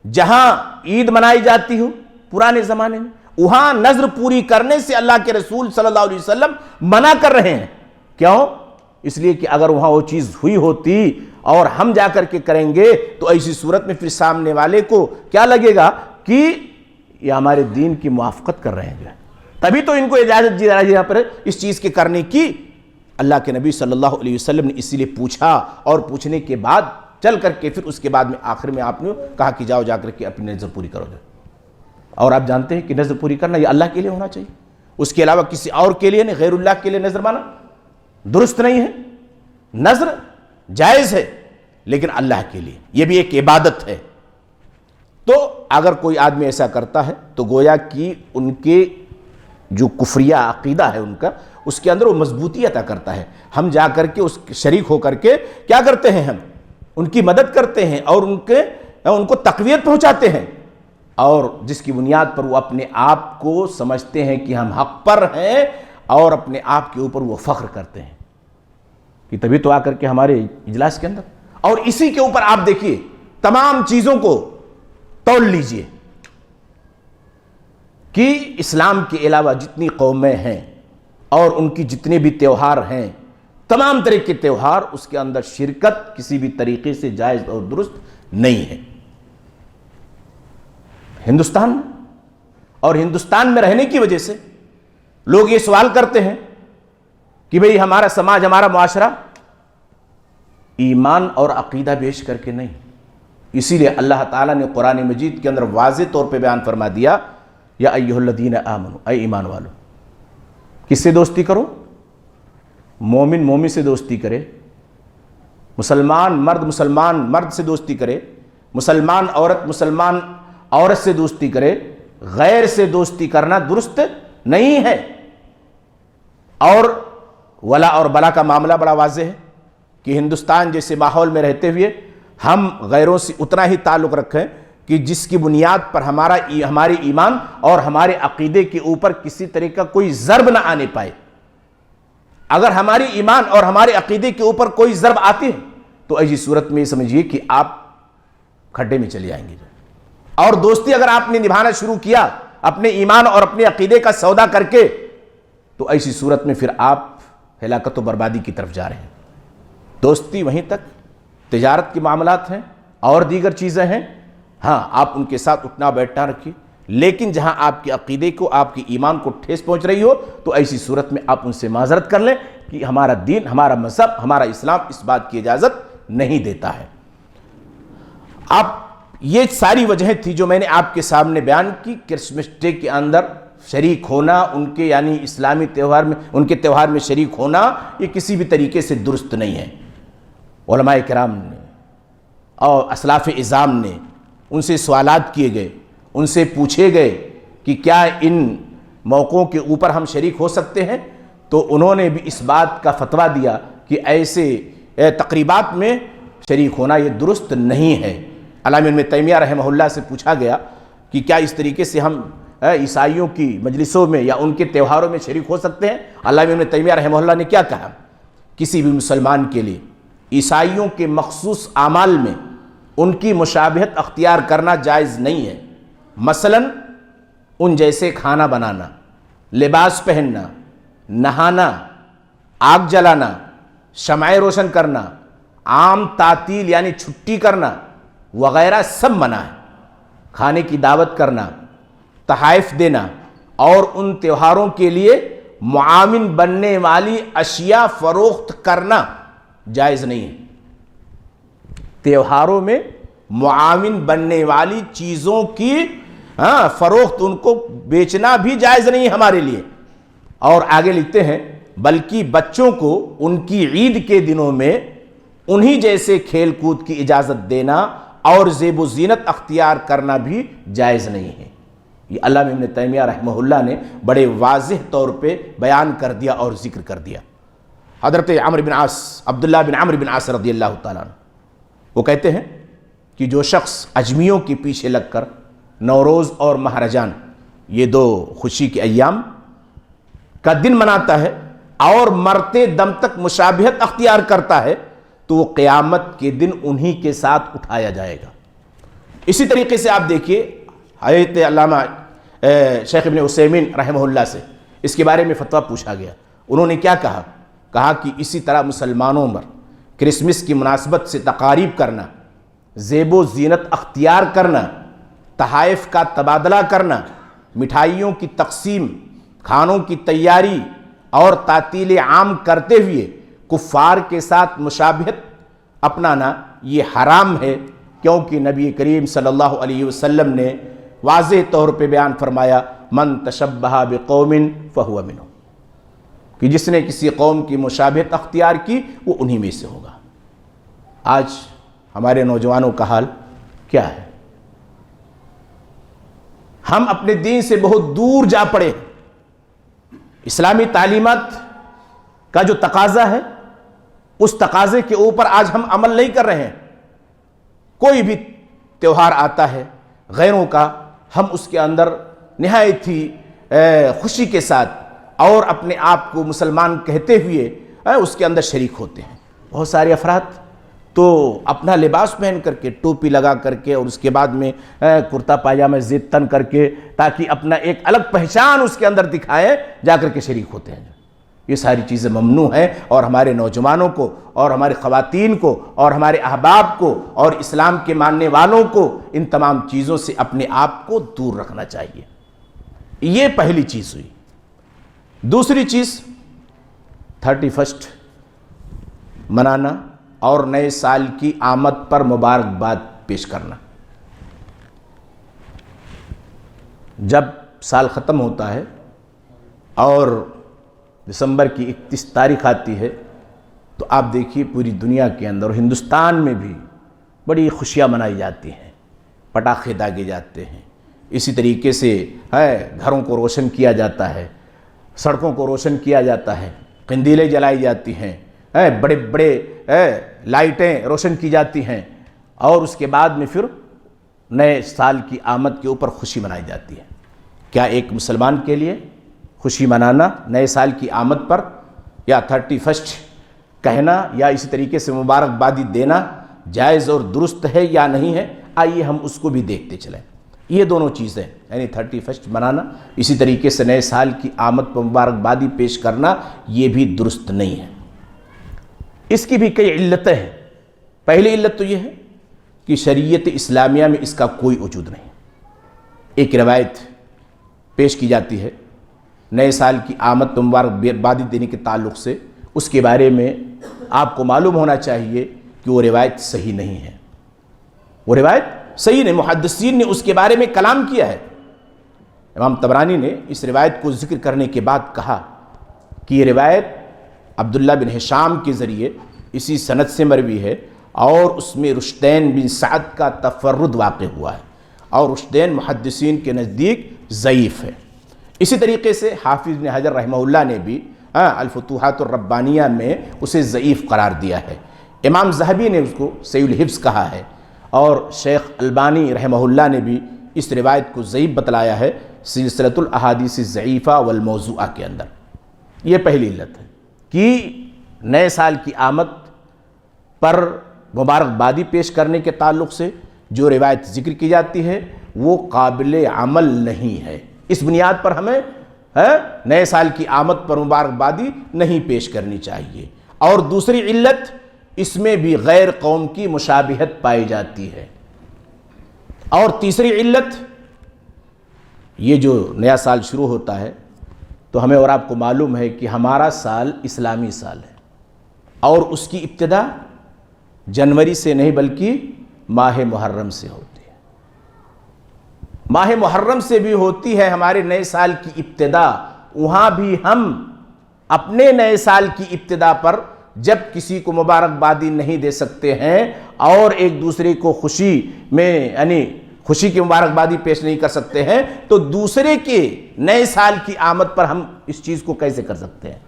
جہاں عید منائی جاتی ہو پرانے زمانے میں، وہاں نذر پوری کرنے سے اللہ کے رسول صلی اللہ علیہ وسلم منع کر رہے ہیں۔ کیوں؟ اس لیے کہ اگر وہاں وہ چیز ہوئی ہوتی اور ہم جا کر کے کریں گے تو ایسی صورت میں پھر سامنے والے کو کیا لگے گا کہ یہ ہمارے دین کی موافقت کر رہے ہیں، تبھی تو ان کو اجازت دی رہی ہے پر اس چیز کے کرنے کی۔ اللہ کے نبی صلی اللہ علیہ وسلم نے اسی لیے پوچھا، اور پوچھنے کے بعد چل کر کے پھر اس کے بعد میں آخر میں آپ نے کہا کہ جاؤ جا کر کے اپنی نذر پوری کرو۔ اور آپ جانتے ہیں کہ نذر پوری کرنا یہ اللہ کے لیے ہونا چاہیے، اس کے علاوہ کسی اور کے لیے نہیں، غیر اللہ کے لیے نذر مانا درست نہیں ہے۔ نذر جائز ہے لیکن اللہ کے لیے، یہ بھی ایک عبادت ہے۔ تو اگر کوئی آدمی ایسا کرتا ہے تو گویا کہ ان کے جو کفریہ عقیدہ ہے ان کا، اس کے اندر وہ مضبوطی عطا کرتا ہے۔ ہم جا کر کے اس شریک ہو کر کے کیا کرتے ہیں، ہم ان کی مدد کرتے ہیں اور ان کو تقویت پہنچاتے ہیں، اور جس کی بنیاد پر وہ اپنے آپ کو سمجھتے ہیں کہ ہم حق پر ہیں، اور اپنے آپ کے اوپر وہ فخر کرتے ہیں کہ تبھی تو آ کر کے ہمارے اجلاس کے اندر، اور اسی کے اوپر آپ دیکھیے تمام چیزوں کو تول لیجئے کہ اسلام کے علاوہ جتنی قومیں ہیں اور ان کی جتنے بھی تیوہار ہیں، تمام طرح کے تیوہار، اس کے اندر شرکت کسی بھی طریقے سے جائز اور درست نہیں ہے۔ ہندوستان اور ہندوستان میں رہنے کی وجہ سے لوگ یہ سوال کرتے ہیں کہ بھئی ہمارا سماج، ہمارا معاشرہ ایمان اور عقیدہ بیچ کر کے نہیں۔ اسی لیے اللہ تعالیٰ نے قرآن مجید کے اندر واضح طور پہ بیان فرما دیا، یا ایھا الذین آمنوا، اے ایمان والو، کس سے دوستی کرو؟ مومن مومن سے دوستی کرے، مسلمان مرد سے دوستی کرے، مسلمان عورت سے دوستی کرے، غیر سے دوستی کرنا درست نہیں ہے۔ اور ولا اور بلا کا معاملہ بڑا واضح ہے کہ ہندوستان جیسے ماحول میں رہتے ہوئے ہم غیروں سے اتنا ہی تعلق رکھیں کہ جس کی بنیاد پر ہمارے ایمان اور ہمارے عقیدے کے اوپر کسی طرح کا کوئی ضرب نہ آنے پائے۔ اگر ہماری ایمان اور ہمارے عقیدے کے اوپر کوئی ضرب آتی ہے تو ایسی صورت میں سمجھیے کہ آپ کھڈے میں چلے جائیں گے۔ اور دوستی اگر آپ نے نبھانا شروع کیا اپنے ایمان اور اپنے عقیدے کا سودا کر کے، تو ایسی صورت میں پھر آپ ہلاکت و بربادی کی طرف جا رہے ہیں۔ دوستی وہیں تک، تجارت کے معاملات ہیں اور دیگر چیزیں ہیں، ہاں آپ ان کے ساتھ اٹھنا بیٹھنا رکھیے، لیکن جہاں آپ کے عقیدے کو، آپ کی ایمان کو ٹھیس پہنچ رہی ہو تو ایسی صورت میں آپ ان سے معذرت کر لیں کہ ہمارا دین، ہمارا مذہب، ہمارا اسلام اس بات کی اجازت نہیں دیتا ہے۔ یہ ساری وجہیں تھی جو میں نے آپ کے سامنے بیان کی۔ کرسمس ڈے کے اندر شریک ہونا، ان کے یعنی اسلامی تہوار میں، ان کے تہوار میں شریک ہونا، یہ کسی بھی طریقے سے درست نہیں ہے۔ علماء کرام نے اور اسلاف اعظام نے ان سے سوالات کیے گئے، ان سے پوچھے گئے کہ کیا ان موقعوں کے اوپر ہم شریک ہو سکتے ہیں، تو انہوں نے بھی اس بات کا فتویٰ دیا کہ ایسے تقریبات میں شریک ہونا یہ درست نہیں ہے۔ علامہ ابن تیمیہ رحمہ اللہ سے پوچھا گیا کہ کیا اس طریقے سے ہم عیسائیوں کی مجلسوں میں یا ان کے تہواروں میں شریک ہو سکتے ہیں؟ علامہ ابن تیمیہ رحمہ اللہ نے کیا کہا؟ کسی بھی مسلمان کے لیے عیسائیوں کے مخصوص اعمال میں ان کی مشابہت اختیار کرنا جائز نہیں ہے۔ مثلا ان جیسے کھانا بنانا، لباس پہننا، نہانا، آگ جلانا، شمعیں روشن کرنا، عام تعطیل یعنی چھٹی کرنا وغیرہ سب منع ہے۔ کھانے کی دعوت کرنا، تحائف دینا اور ان تہواروں کے لیے معاون بننے والی اشیاء فروخت کرنا جائز نہیں ہے۔ تہواروں میں معاون بننے والی چیزوں کی فروخت، ان کو بیچنا بھی جائز نہیں ہے ہمارے لیے۔ اور آگے لکھتے ہیں بلکہ بچوں کو ان کی عید کے دنوں میں انہی جیسے کھیل کود کی اجازت دینا اور زیب و زینت اختیار کرنا بھی جائز نہیں ہے۔ یہ علامہ ابن تیمیہ رحمہ اللہ نے بڑے واضح طور پہ بیان کر دیا اور ذکر کر دیا۔ حضرت عبداللہ بن عمرو بن عاص رضی اللہ تعالیٰ عنہ وہ کہتے ہیں کہ جو شخص اجمیوں کے پیچھے لگ کر نوروز اور ماہ رمضان یہ دو خوشی کے ایام کا دن مناتا ہے اور مرتے دم تک مشابہت اختیار کرتا ہے تو وہ قیامت کے دن انہی کے ساتھ اٹھایا جائے گا۔ اسی طریقے سے آپ دیکھیے حضرت علامہ شیخ ابن عثیمین رحمہ اللہ سے اس کے بارے میں فتویٰ پوچھا گیا۔ انہوں نے کیا کہا؟ کہا کہ اسی طرح مسلمانوں پر کرسمس کی مناسبت سے تقاریب کرنا، زیب و زینت اختیار کرنا، تحائف کا تبادلہ کرنا، مٹھائیوں کی تقسیم، کھانوں کی تیاری اور تعطیل عام کرتے ہوئے کفار کے ساتھ مشابہت اپنانا یہ حرام ہے، کیونکہ نبی کریم صلی اللہ علیہ وسلم نے واضح طور پہ بیان فرمایا من تشبہ بقوم فہو منہم، کہ جس نے کسی قوم کی مشابہت اختیار کی وہ انہی میں سے ہوگا۔ آج ہمارے نوجوانوں کا حال کیا ہے؟ ہم اپنے دین سے بہت دور جا پڑے۔ اسلامی تعلیمات کا جو تقاضا ہے اس تقاضے کے اوپر آج ہم عمل نہیں کر رہے ہیں۔ کوئی بھی تہوار آتا ہے غیروں کا، ہم اس کے اندر نہایت ہی خوشی کے ساتھ اور اپنے آپ کو مسلمان کہتے ہوئے اس کے اندر شریک ہوتے ہیں۔ بہت سارے افراد تو اپنا لباس پہن کر کے، ٹوپی لگا کر کے اور اس کے بعد میں کرتا پاجامہ زیب تن کر کے تاکہ اپنا ایک الگ پہچان اس کے اندر دکھائے، جا کر کے شریک ہوتے ہیں۔ یہ ساری چیزیں ممنوع ہیں اور ہمارے نوجوانوں کو اور ہمارے خواتین کو اور ہمارے احباب کو اور اسلام کے ماننے والوں کو ان تمام چیزوں سے اپنے آپ کو دور رکھنا چاہیے۔ یہ پہلی چیز ہوئی۔ دوسری چیز 31 منانا اور نئے سال کی آمد پر مبارکباد پیش کرنا۔ جب سال ختم ہوتا ہے اور دسمبر کی 31 تاریخ آتی ہے تو آپ دیکھیے پوری دنیا کے اندر، ہندوستان میں بھی بڑی خوشیاں منائی جاتی ہیں، پٹاخے داغے جاتے ہیں، اسی طریقے سے گھروں کو روشن کیا جاتا ہے، سڑکوں کو روشن کیا جاتا ہے، قندیلیں جلائی جاتی ہیں، بڑے بڑے لائٹیں روشن کی جاتی ہیں، اور اس کے بعد میں پھر نئے سال کی آمد کے اوپر خوشی منائی جاتی ہے۔ کیا ایک مسلمان کے لیے خوشی منانا نئے سال کی آمد پر یا 31 کہنا یا اسی طریقے سے مبارکبادی دینا جائز اور درست ہے یا نہیں ہے؟ آئیے ہم اس کو بھی دیکھتے چلیں۔ یہ دونوں چیزیں یعنی 31 منانا، اسی طریقے سے نئے سال کی آمد پر مبارکبادی پیش کرنا، یہ بھی درست نہیں ہے۔ اس کی بھی کئی علتیں ہیں۔ پہلی علت تو یہ ہے کہ شریعت اسلامیہ میں اس کا کوئی وجود نہیں۔ ایک روایت پیش کی جاتی ہے نئے سال کی آمد پر مبارکبادی دینے کے تعلق سے، اس کے بارے میں آپ کو معلوم ہونا چاہیے کہ وہ روایت صحیح نہیں ہے۔ وہ روایت صحیح نہیں، محدثین نے اس کے بارے میں کلام کیا ہے۔ امام طبرانی نے اس روایت کو ذکر کرنے کے بعد کہا کہ یہ روایت عبداللہ بن ہشام کے ذریعے اسی سند سے مروی ہے اور اس میں رشدین بن سعد کا تفرد واقع ہوا ہے، اور رشدین محدثین کے نزدیک ضعیف ہے۔ اسی طریقے سے حافظ بن حجر رحمہ اللہ نے بھی الفتوحات الربانیہ میں اسے ضعیف قرار دیا ہے۔ امام ذہبی نے اس کو صحیح الحفظ کہا ہے، اور شیخ البانی رحمہ اللہ نے بھی اس روایت کو ضعیف بتلایا ہے سلسلۃ الاحادیث الضعیفہ والموضوعہ کے اندر۔ یہ پہلی علت ہے کہ نئے سال کی آمد پر مبارکبادی پیش کرنے کے تعلق سے جو روایت ذکر کی جاتی ہے وہ قابل عمل نہیں ہے۔ اس بنیاد پر ہمیں نئے سال کی آمد پر مبارکبادی نہیں پیش کرنی چاہیے۔ اور دوسری علت، اس میں بھی غیر قوم کی مشابہت پائی جاتی ہے۔ اور تیسری علت، یہ جو نیا سال شروع ہوتا ہے تو ہمیں اور آپ کو معلوم ہے کہ ہمارا سال اسلامی سال ہے، اور اس کی ابتدا جنوری سے نہیں بلکہ ماہ محرم سے ہوتی ہے۔ ماہ محرم سے بھی ہوتی ہے ہمارے نئے سال کی ابتدا۔ وہاں بھی ہم اپنے نئے سال کی ابتدا پر جب کسی کو مبارکبادی نہیں دے سکتے ہیں اور ایک دوسرے کو خوشی میں یعنی خوشی کی مبارکبادی پیش نہیں کر سکتے ہیں، تو دوسرے کے نئے سال کی آمد پر ہم اس چیز کو کیسے کر سکتے ہیں؟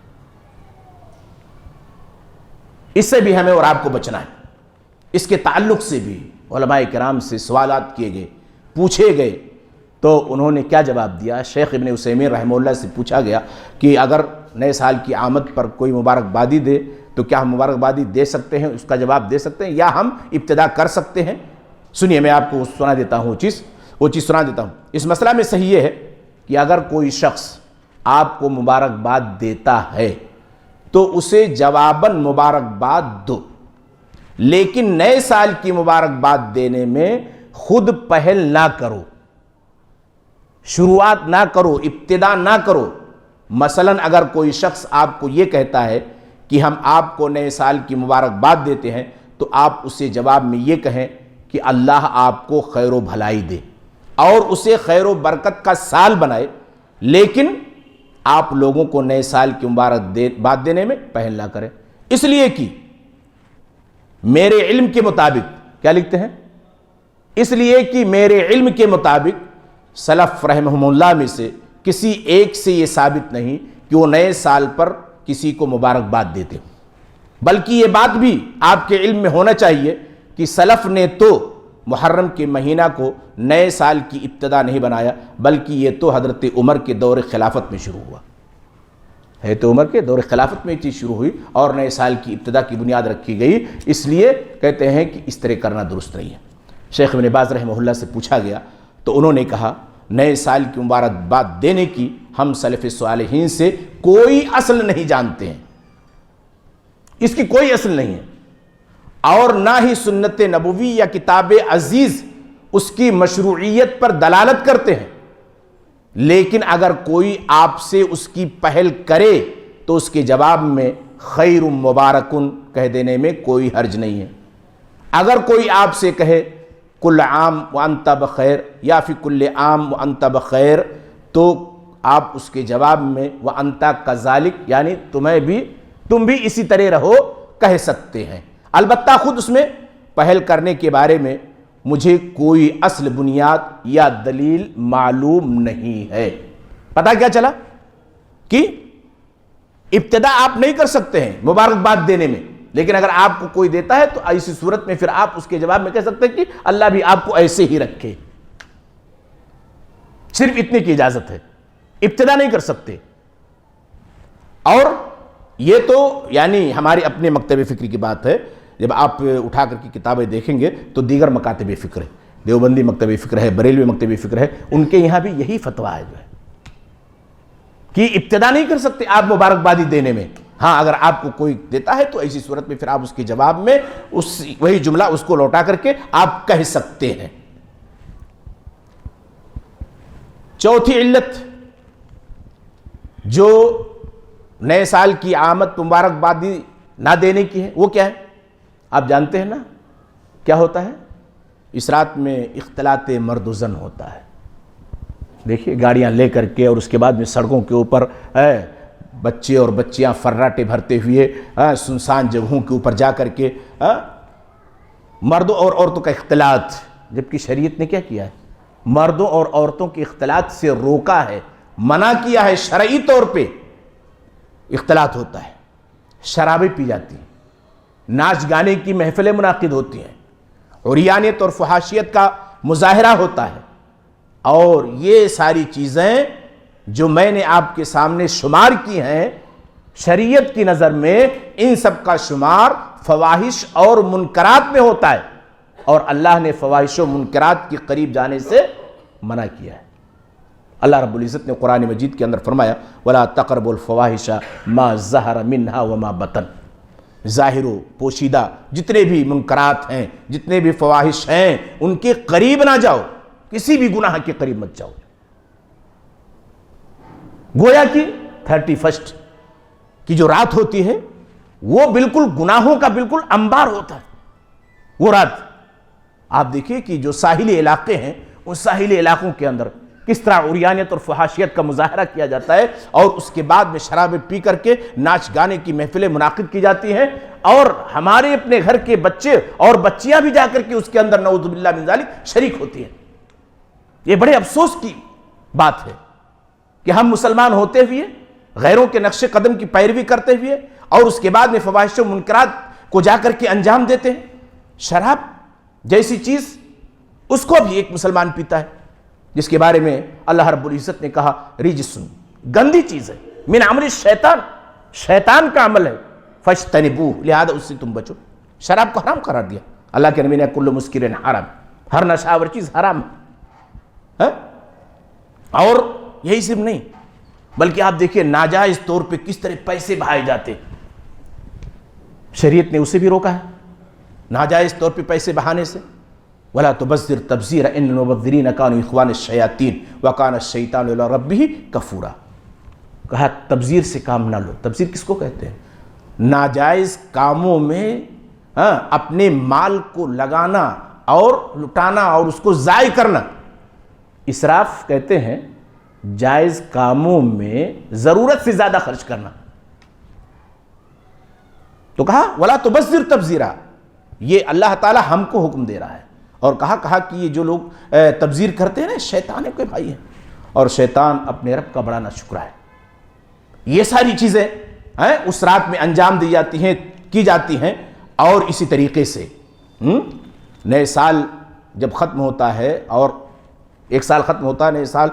اس سے بھی ہمیں اور آپ کو بچنا ہے۔ اس کے تعلق سے بھی علماء کرام سے سوالات کیے گئے، پوچھے گئے، تو انہوں نے کیا جواب دیا؟ شیخ ابن عثیمین رحمہ اللہ سے پوچھا گیا کہ اگر نئے سال کی آمد پر کوئی مبارکبادی دے تو کیا ہم مبارکبادی دے سکتے ہیں؟ اس کا جواب دے سکتے ہیں یا ہم ابتدا کر سکتے ہیں؟ سنیے، میں آپ کو سنا دیتا ہوں وہ چیز سنا دیتا ہوں۔ اس مسئلہ میں صحیح یہ ہے کہ اگر کوئی شخص آپ کو مبارکباد دیتا ہے تو اسے جواباً مبارکباد دو، لیکن نئے سال کی مبارکباد دینے میں خود پہل نہ کرو، شروعات نہ کرو، ابتدا نہ کرو۔ مثلا اگر کوئی شخص آپ کو یہ کہتا ہے کہ ہم آپ کو نئے سال کی مبارکباد دیتے ہیں، تو آپ اسے جواب میں یہ کہیں کہ اللہ آپ کو خیر و بھلائی دے اور اسے خیر و برکت کا سال بنائے، لیکن آپ لوگوں کو نئے سال کی مبارکباد دینے میں پہل نہ کریں۔ اس لیے کہ میرے علم کے مطابق، کیا لکھتے ہیں؟ اس لیے کہ میرے علم کے مطابق سلف رحمہم اللہ میں سے کسی ایک سے یہ ثابت نہیں کہ وہ نئے سال پر کسی کو مبارکباد دیتے، بلکہ یہ بات بھی آپ کے علم میں ہونا چاہیے کہ سلف نے تو محرم کے مہینہ کو نئے سال کی ابتدا نہیں بنایا، بلکہ یہ تو حضرت عمر کے دور خلافت میں شروع ہوا ہے۔ تو عمر کے دور خلافت میں یہ چیز شروع ہوئی اور نئے سال کی ابتدا کی بنیاد رکھی گئی، اس لیے کہتے ہیں کہ اس طرح کرنا درست نہیں ہے۔ شیخ ابن باز رحمہ اللہ سے پوچھا گیا تو انہوں نے کہا نئے سال کی مبارکباد دینے کی ہم سلف صالحین سے کوئی اصل نہیں جانتے ہیں، اس کی کوئی اصل نہیں ہے، اور نہ ہی سنت نبوی یا کتاب عزیز اس کی مشروعیت پر دلالت کرتے ہیں۔ لیکن اگر کوئی آپ سے اس کی پہل کرے تو اس کے جواب میں خیر مبارکن کہہ دینے میں کوئی حرج نہیں ہے۔ اگر کوئی آپ سے کہے کل عام وانت بخیر یا فی کل عام وانت بخیر، تو آپ اس کے جواب میں وانت کذالک یعنی تم بھی اسی طرح رہو کہہ سکتے ہیں۔ البتہ خود اس میں پہل کرنے کے بارے میں مجھے کوئی اصل بنیاد یا دلیل معلوم نہیں ہے۔ پتہ کیا چلا کہ ابتدا آپ نہیں کر سکتے ہیں مبارکباد دینے میں، لیکن اگر آپ کو کوئی دیتا ہے تو ایسی صورت میں پھر آپ اس کے جواب میں کہہ سکتے ہیں کہ اللہ بھی آپ کو ایسے ہی رکھے۔ صرف اتنے کی اجازت ہے، ابتدا نہیں کر سکتے۔ اور یہ تو یعنی ہمارے اپنے مکتب فکری کی بات ہے، جب آپ اٹھا کر کی کتابیں دیکھیں گے تو دیگر مکاتب فکر ہے، دیوبندی مکتب فکر ہے، بریلوی مکتب فکر ہے، ان کے یہاں بھی یہی فتویٰ ہے جو ہے کہ ابتدا نہیں کر سکتے آپ مبارکبادی دینے میں۔ ہاں اگر آپ کو کوئی دیتا ہے تو ایسی صورت میں پھر آپ اس کے جواب میں وہی جملہ اس کو لوٹا کر کے آپ کہہ سکتے ہیں۔ چوتھی علت جو نئے سال کی آمد مبارکبادی نہ دینے کی ہے وہ کیا ہے؟ آپ جانتے ہیں نا کیا ہوتا ہے؟ اس رات میں اختلاط مرد و زن ہوتا ہے۔ دیکھیے گاڑیاں لے کر کے اور اس کے بعد میں سڑکوں کے اوپر بچے اور بچیاں فراٹے بھرتے ہوئے سنسان جگہوں کے اوپر جا کر کے مردوں اور عورتوں کا اختلاط، جبکہ شریعت نے کیا کیا ہے؟ مردوں اور عورتوں کے اختلاط سے روکا ہے، منع کیا ہے۔ شرعی طور پہ اختلاط ہوتا ہے، شرابیں پی جاتی ہیں، ناچ گانے کی محفلیں منعقد ہوتی ہیں، عریانیت اور فحاشیت کا مظاہرہ ہوتا ہے، اور یہ ساری چیزیں جو میں نے آپ کے سامنے شمار کی ہیں، شریعت کی نظر میں ان سب کا شمار فواحش اور منکرات میں ہوتا ہے، اور اللہ نے فواحش و منکرات کے قریب جانے سے منع کیا ہے۔ اللہ رب العزت نے قرآن مجید کے اندر فرمایا وَلَا تَقْرَبُوا الْفَوَاحِشَ مَا ظَهَرَ مِنْهَا وَمَا بَطَنَ، ظاہر و پوشیدہ جتنے بھی منکرات ہیں، جتنے بھی فواحش ہیں، ان کے قریب نہ جاؤ، کسی بھی گناہ کے قریب مت جاؤ۔ گویا کہ 31 کی جو رات ہوتی ہے وہ بالکل گناہوں کا بالکل انبار ہوتا ہے۔ وہ رات آپ دیکھیے کہ جو ساحلی علاقے ہیں، ان ساحلی علاقوں کے اندر کس طرح عریانیت اور فحاشیت کا مظاہرہ کیا جاتا ہے، اور اس کے بعد میں شرابیں پی کر کے ناچ گانے کی محفلیں منعقد کی جاتی ہیں، اور ہمارے اپنے گھر کے بچے اور بچیاں بھی جا کر کے اس کے اندر نعوذ باللہ من ذالک شریک ہوتی ہیں۔ یہ بڑے افسوس کی بات ہے کہ ہم مسلمان ہوتے ہوئے غیروں کے نقش قدم کی پیروی کرتے ہوئے اور اس کے بعد میں فواحش و منکرات کو جا کر کے انجام دیتے ہیں۔ شراب جیسی چیز اس کو بھی ایک مسلمان پیتا ہے، جس کے بارے میں اللہ رب العزت نے کہا رجسن، گندی چیز ہے، من عمل الشیطان، شیطان کا عمل ہے، فاجتنبوہ، لہذا اس سے تم بچو۔ شراب کو حرام قرار دیا اللہ کے نبی نے، کل مسکر حرام، ہر نشاور چیز حرام ہے۔ اور یہی صرف نہیں، بلکہ آپ دیکھیں ناجائز طور پہ کس طرح پیسے بہائے جاتے، شریعت نے اسے بھی روکا ہے، ناجائز طور پہ پیسے بہانے سے۔ وَلَا تُبَذِّرْ تَبْذِيرًا إِنَّ الْمُبَذِّرِينَ كَانُوا إِخْوَانَ الشَّيَاطِينِ وَكَانَ الشَّيْطَانُ إِلَىٰ رَبِّهِ كَفُورًا۔ کہا تبذیر سے کام نہ لو۔ تبذیر کس کو کہتے ہیں؟ ناجائز کاموں میں اپنے مال کو لگانا اور لٹانا اور اس کو ضائع کرنا۔ اسراف کہتے ہیں جائز کاموں میں ضرورت سے زیادہ خرچ کرنا۔ تو کہا وَلَا تُبَذِّرْ تَبْذِيرًا، یہ اللہ تعالیٰ ہم کو حکم دے رہا ہے، اور کہا کہ یہ جو لوگ تبذیر کرتے ہیں نا، شیطان کے بھائی ہیں، اور شیطان اپنے رب کا بڑا ناشکرا ہے۔ یہ ساری چیزیں اس رات میں انجام دی جاتی ہیں، کی جاتی ہیں۔ اور اسی طریقے سے نئے سال جب ختم ہوتا ہے، اور ایک سال ختم ہوتا ہے، نئے سال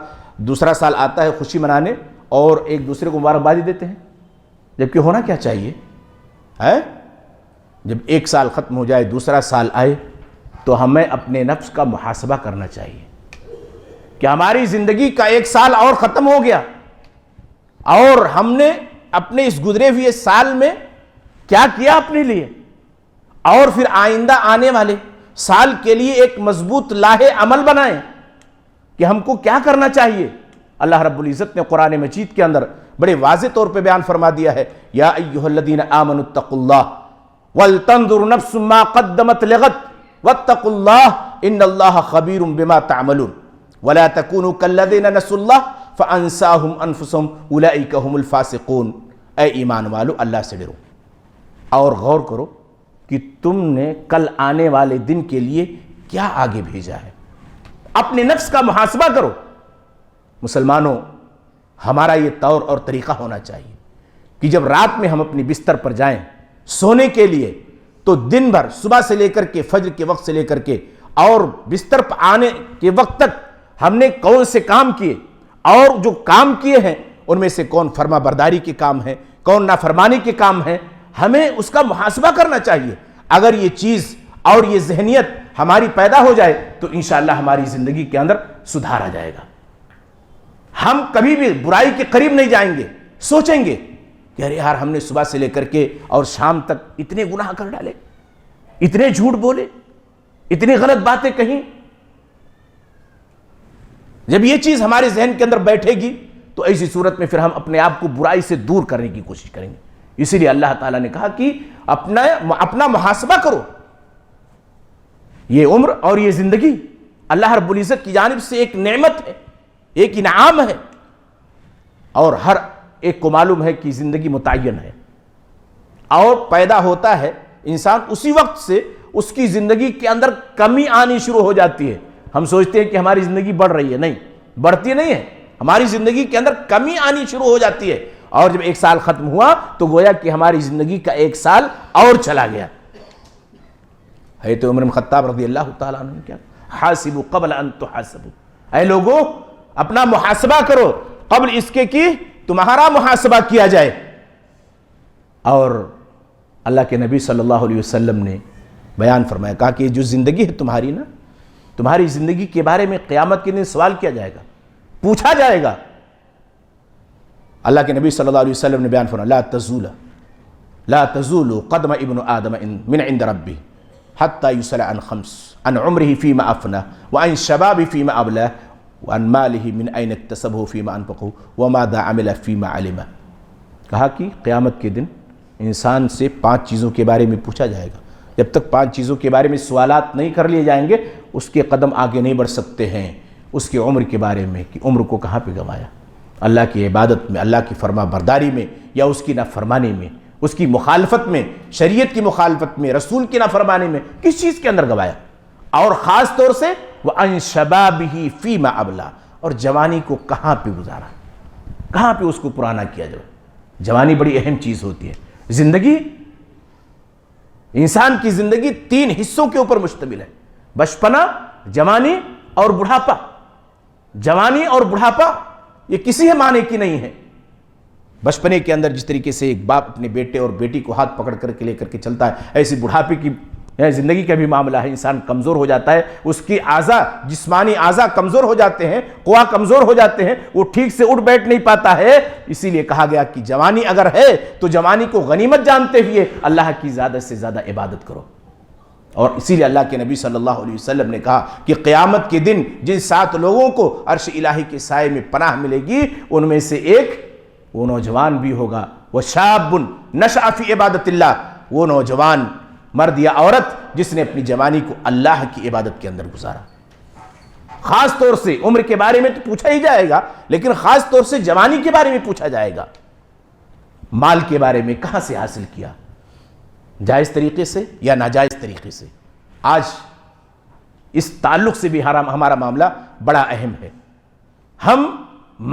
دوسرا سال آتا ہے خوشی منانے، اور ایک دوسرے کو مبارکبادی دیتے ہیں، جبکہ ہونا کیا چاہیے جب ایک سال ختم ہو جائے دوسرا سال آئے تو ہمیں اپنے نفس کا محاسبہ کرنا چاہیے کہ ہماری زندگی کا ایک سال اور ختم ہو گیا، اور ہم نے اپنے اس گزرے ہوئے سال میں کیا کیا اپنے لیے، اور پھر آئندہ آنے والے سال کے لیے ایک مضبوط لاہے عمل بنائیں کہ ہم کو کیا کرنا چاہیے۔ اللہ رب العزت نے قرآن مجید کے اندر بڑے واضح طور پہ بیان فرما دیا ہے، یا ایھا الذین آمنوا اتقوا اللہ ولتنظر نفس ما قدمت لغد واتقوا اللہ ان اللہ خبیر بما تعملون ولا تکونوا کالذین نسوا اللہ فانساہم انفسہم اولئک ھم الفاسقون۔ اے ایمان والو، اللہ سے ڈرو اور غور کرو کہ تم نے کل آنے والے دن کے لیے کیا آگے بھیجا ہے، اپنے نفس کا محاسبہ کرو۔ مسلمانوں، ہمارا یہ طور اور طریقہ ہونا چاہیے کہ جب رات میں ہم اپنی بستر پر جائیں سونے کے لیے، تو دن بھر صبح سے لے کر کے فجر کے وقت سے لے کر کے اور بستر پر آنے کے وقت تک ہم نے کون سے کام کیے، اور جو کام کیے ہیں ان میں سے کون فرما برداری کے کام ہیں، کون نافرمانی کے کام ہیں، ہمیں اس کا محاسبہ کرنا چاہیے۔ اگر یہ چیز اور یہ ذہنیت ہماری پیدا ہو جائے تو انشاءاللہ ہماری زندگی کے اندر سدھار آ جائے گا۔ ہم کبھی بھی برائی کے قریب نہیں جائیں گے، سوچیں گے کہ ارے یار، ہم نے صبح سے لے کر کے اور شام تک اتنے گناہ کر ڈالے، اتنے جھوٹ بولے، اتنی غلط باتیں کہیں۔ جب یہ چیز ہمارے ذہن کے اندر بیٹھے گی تو ایسی صورت میں پھر ہم اپنے آپ کو برائی سے دور کرنے کی کوشش کریں گے۔ اسی لیے اللہ تعالیٰ نے کہا کہ اپنا محاسبہ کرو۔ یہ عمر اور یہ زندگی اللہ رب العزت کی جانب سے ایک نعمت ہے، ایک انعام ہے، اور ہر ایک کو معلوم ہے کہ زندگی متعین ہے، اور پیدا ہوتا ہے انسان اسی وقت سے اس کی زندگی کے اندر کمی آنی شروع ہو جاتی ہے۔ ہم سوچتے ہیں کہ ہماری زندگی بڑھ رہی ہے، نہیں، بڑھتی نہیں ہے، ہماری زندگی کے اندر کمی آنی شروع ہو جاتی ہے، اور جب ایک سال ختم ہوا تو گویا کہ ہماری زندگی کا ایک سال اور چلا گیا۔ حضرت عمر بن خطاب رضی اللہ تعالیٰ عنہ نے کیا، حاسبوا قبل ان تحاسبوا، اے لوگوں اپنا محاسبہ کرو قبل اس کے کہ تمہارا محاسبہ کیا جائے۔ اور اللہ کے نبی صلی اللہ علیہ وسلم نے بیان فرمایا، کہا کہ یہ جو زندگی ہے تمہاری نا، تمہاری زندگی کے بارے میں قیامت کے دن سوال کیا جائے گا، پوچھا جائے گا۔ اللہ کے نبی صلی اللہ علیہ وسلم نے بیان فرمایا، لا تزول قدم ابن آدم من عند ربی حتی یسأل عن خمس، عن عمره فیما افنا، وعن شباب فیما ابلا، وعن ماله من این اکتسبه فیما انفقه، وماذا عمل فیما علم۔ کہا کہ قیامت کے دن انسان سے 5 چیزوں کے بارے میں پوچھا جائے گا۔ جب تک 5 چیزوں کے بارے میں سوالات نہیں کر لیے جائیں گے اس کے قدم آگے نہیں بڑھ سکتے ہیں۔ اس کی عمر کے بارے میں کہ عمر کو کہاں پہ گنوایا، اللہ کی عبادت میں، اللہ کی فرما برداری میں، یا اس کی نافرمانی میں، اس کی مخالفت میں، شریعت کی مخالفت میں، رسول کی نافرمانی میں، کس چیز کے اندر گنوایا۔ اور خاص طور سے وَعَنْ شَبَابِهِ فِيمَا أَبْلَى، اور جوانی کو کہاں پہ گزارا، کہاں پہ اس کو پرانا کیا جائے۔ جوانی بڑی اہم چیز ہوتی ہے۔ زندگی، انسان کی زندگی 3 حصوں کے اوپر مشتمل ہے، بچپنا، جوانی اور بڑھاپا۔ جوانی اور بڑھاپا یہ کسی معنی کی نہیں ہے۔ بچپنے کے اندر جس طریقے سے ایک باپ اپنے بیٹے اور بیٹی کو ہاتھ پکڑ کر کے لے کر کے چلتا ہے، ایسی بڑھاپے کی زندگی کا بھی معاملہ ہے۔ انسان کمزور ہو جاتا ہے، اس کی اعضاء، جسمانی اعضاء کمزور ہو جاتے ہیں، قوا کمزور ہو جاتے ہیں، وہ ٹھیک سے اٹھ بیٹھ نہیں پاتا ہے۔ اسی لیے کہا گیا کہ جوانی اگر ہے تو جوانی کو غنیمت جانتے ہوئے اللہ کی زیادہ سے زیادہ عبادت کرو۔ اور اسی لیے اللہ کے نبی صلی اللہ علیہ وسلم نے کہا کہ قیامت کے دن جن 7 لوگوں کو عرش الہی کے سائے میں پناہ ملے گی، ان میں سے ایک وہ نوجوان بھی ہوگا، وَشَابٌ نَشَأَ فِي عِبَادَةِ اللَّهِ، وہ نوجوان مرد یا عورت جس نے اپنی جوانی کو اللہ کی عبادت کے اندر گزارا۔ خاص طور سے عمر کے بارے میں تو پوچھا ہی جائے گا، لیکن خاص طور سے جوانی کے بارے میں پوچھا جائے گا۔ مال کے بارے میں کہاں سے حاصل کیا، جائز طریقے سے یا ناجائز طریقے سے؟ آج اس تعلق سے بھی ہمارا معاملہ بڑا اہم ہے۔ ہم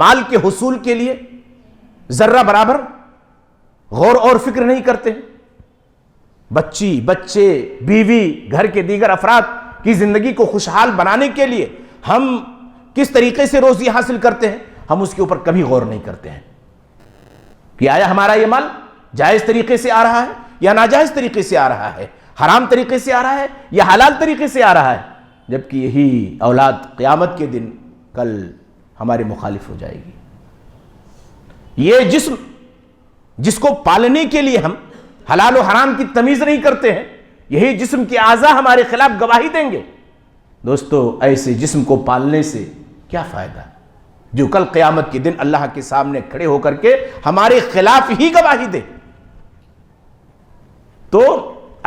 مال کے حصول کے لیے ذرہ برابر غور اور فکر نہیں کرتے ہیں۔ بچی، بچے، بیوی، گھر کے دیگر افراد کی زندگی کو خوشحال بنانے کے لیے ہم کس طریقے سے روزی حاصل کرتے ہیں، ہم اس کے اوپر کبھی غور نہیں کرتے ہیں کہ آیا ہمارا یہ مال جائز طریقے سے آ رہا ہے یا ناجائز طریقے سے آ رہا ہے، حرام طریقے سے آ رہا ہے یا حلال طریقے سے آ رہا ہے۔ جبکہ یہی اولاد قیامت کے دن کل ہمارے مخالف ہو جائے گی۔ یہ جسم جس کو پالنے کے لیے ہم حلال و حرام کی تمیز نہیں کرتے ہیں، یہی جسم کے اعضاء ہمارے خلاف گواہی دیں گے۔ دوستو، ایسے جسم کو پالنے سے کیا فائدہ جو کل قیامت کے دن اللہ کے سامنے کھڑے ہو کر کے ہمارے خلاف ہی گواہی دے؟ تو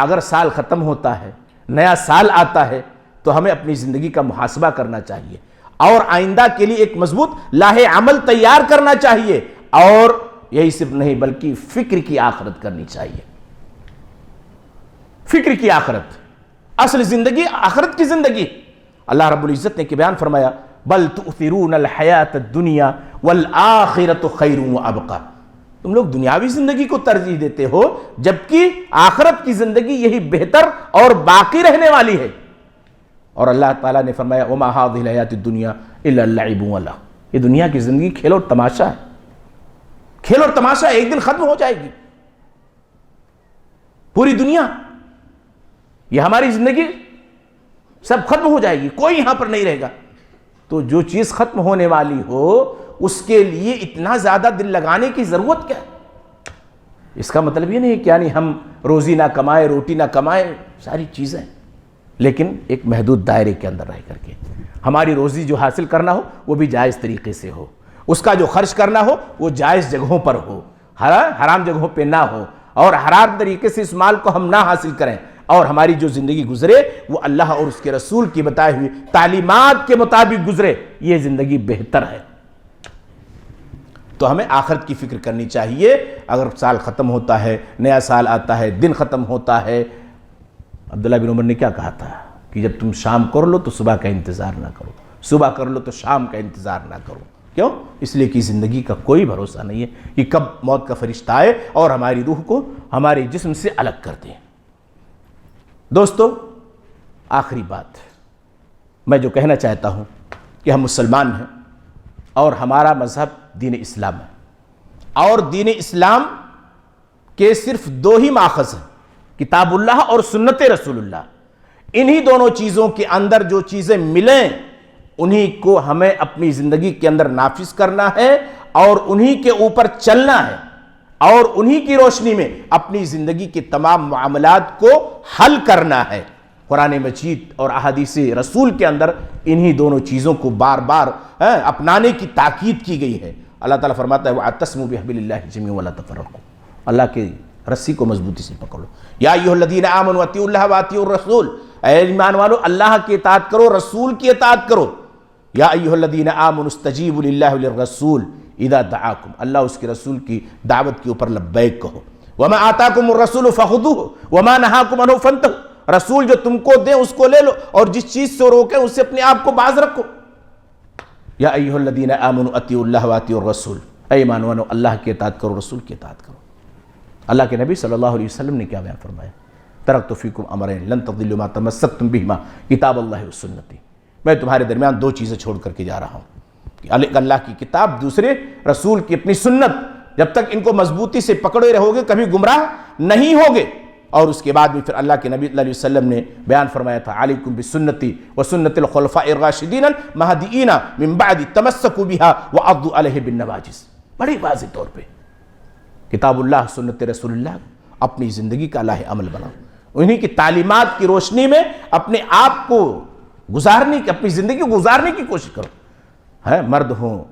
اگر سال ختم ہوتا ہے، نیا سال آتا ہے، تو ہمیں اپنی زندگی کا محاسبہ کرنا چاہیے اور آئندہ کے لیے ایک مضبوط لاہ عمل تیار کرنا چاہیے، اور یہی صرف نہیں بلکہ فکر کی آخرت کرنی چاہیے۔ فکر کی آخرت، اصل زندگی آخرت کی زندگی۔ اللہ رب العزت نے کہ بیان فرمایا، بل تؤثرون الحیات الدنیا والآخرۃ خیر وابقی، تم لوگ دنیاوی زندگی کو ترجیح دیتے ہو جبکہ آخرت کی زندگی یہی بہتر اور باقی رہنے والی ہے۔ اور اللہ تعالیٰ نے فرمایا، وما هذه الحیات الدنیا الا اللعب ولہو، یہ دنیا کی زندگی کھیل اور تماشا ہے، کھیل اور تماشا ایک دن ختم ہو جائے گی۔ پوری دنیا، یہ ہماری زندگی سب ختم ہو جائے گی، کوئی یہاں پر نہیں رہے گا۔ تو جو چیز ختم ہونے والی ہو اس کے لیے اتنا زیادہ دل لگانے کی ضرورت کیا ہے؟ اس کا مطلب یہ نہیں کہ یعنی ہم روزی نہ کمائے، روٹی نہ کمائے، ساری چیزیں، لیکن ایک محدود دائرے کے اندر رہ کر کے ہماری روزی جو حاصل کرنا ہو وہ بھی جائز طریقے سے ہو، اس کا جو خرچ کرنا ہو وہ جائز جگہوں پر ہو، حرام جگہوں پہ نہ ہو، اور حرام طریقے سے اس مال کو ہم نہ حاصل کریں، اور ہماری جو زندگی گزرے وہ اللہ اور اس کے رسول کی بتائی ہوئی تعلیمات کے مطابق گزرے، یہ زندگی بہتر ہے۔ تو ہمیں آخرت کی فکر کرنی چاہیے۔ اگر سال ختم ہوتا ہے، نیا سال آتا ہے، دن ختم ہوتا ہے، عبداللہ بن عمر نے کیا کہا تھا کہ جب تم شام کر لو تو صبح کا انتظار نہ کرو، صبح کر لو تو شام کا انتظار نہ کرو۔ کیوں؟ اس لیے کہ زندگی کا کوئی بھروسہ نہیں ہے کہ کب موت کا فرشتہ آئے اور ہماری روح کو ہمارے جسم سے الگ کر دے۔ دوستو، آخری بات میں جو کہنا چاہتا ہوں کہ ہم مسلمان ہیں اور ہمارا مذہب دین اسلام ہے، اور دین اسلام کے صرف دو ہی ماخذ ہیں، کتاب اللہ اور سنت رسول اللہ۔ انہی دونوں چیزوں کے اندر جو چیزیں ملیں انہی کو ہمیں اپنی زندگی کے اندر نافذ کرنا ہے اور انہی کے اوپر چلنا ہے، اور انہی کی روشنی میں اپنی زندگی کے تمام معاملات کو حل کرنا ہے۔ قرآن مجید اور احادیث رسول کے اندر انہی دونوں چیزوں کو بار بار اپنانے کی تاکید کی گئی ہے۔ اللہ تعالیٰ فرماتا ہے وَاعْتَصِمُوا بِحَبْلِ اللَّهِ جَمِيعًا وَلَا تَفَرَّقُوا، اللہ کی رسی کو مضبوطی سے پکڑو۔ یا ایھا الذین آمنوا اطیعوا اللہ واطیعوا الرسول، اے ایمان والو اللہ کی اطاعت کرو، رسول کی اطاعت کرو۔ یا ایھا الذین آمنوا استجیبوا للہ وللرسول اذا دعاکم، اللہ اس کے رسول کی دعوت کے اوپر لبیک کہو۔ وما آتاکم الرسول فخذوہ وما نہاکم عنہ فانتہوا، رسول جو تم کو دیں اس کو لے لو، اور جس چیز سے روکیں اس سے اپنے آپ کو باز رکھو۔ یا ایھا الذین آمنوا اطیعوا اللہ واطیعوا الرسول، اے ایمان والو اللہ کی اطاعت کرو، رسول کی اطاعت کرو۔ اللہ کے نبی صلی اللہ علیہ وسلم نے کیا بیان فرمایا؟ ترکت فیکم امرین لن تضلوا ما تمسکتم بہما کتاب اللہ و سنتی، میں تمہارے درمیان دو چیزیں چھوڑ کر کے جا رہا ہوں، اللہ کی کتاب، دوسرے رسول کی اپنی سنت، جب تک ان کو مضبوطی سے پکڑے رہو گے کبھی گمراہ نہیں ہوگے۔ اور اس کے بعد بھی پھر اللہ کے نبی صلی اللہ علیہ وسلم نے بیان فرمایا تھا علیکم بسنتی وسنت الخلفاء الراشدین المہدیین من بعد تمسکوا بها وعضوا علیہ بالنواجذ، بڑی واضح طور پہ کتاب اللہ سنت رسول اللہ اپنی زندگی کا لاہ عمل بناؤ، انہی کی تعلیمات کی روشنی میں اپنے آپ کو گزارنے کی، اپنی زندگی کو گزارنے کی کوشش کرو۔ مرد ہوں،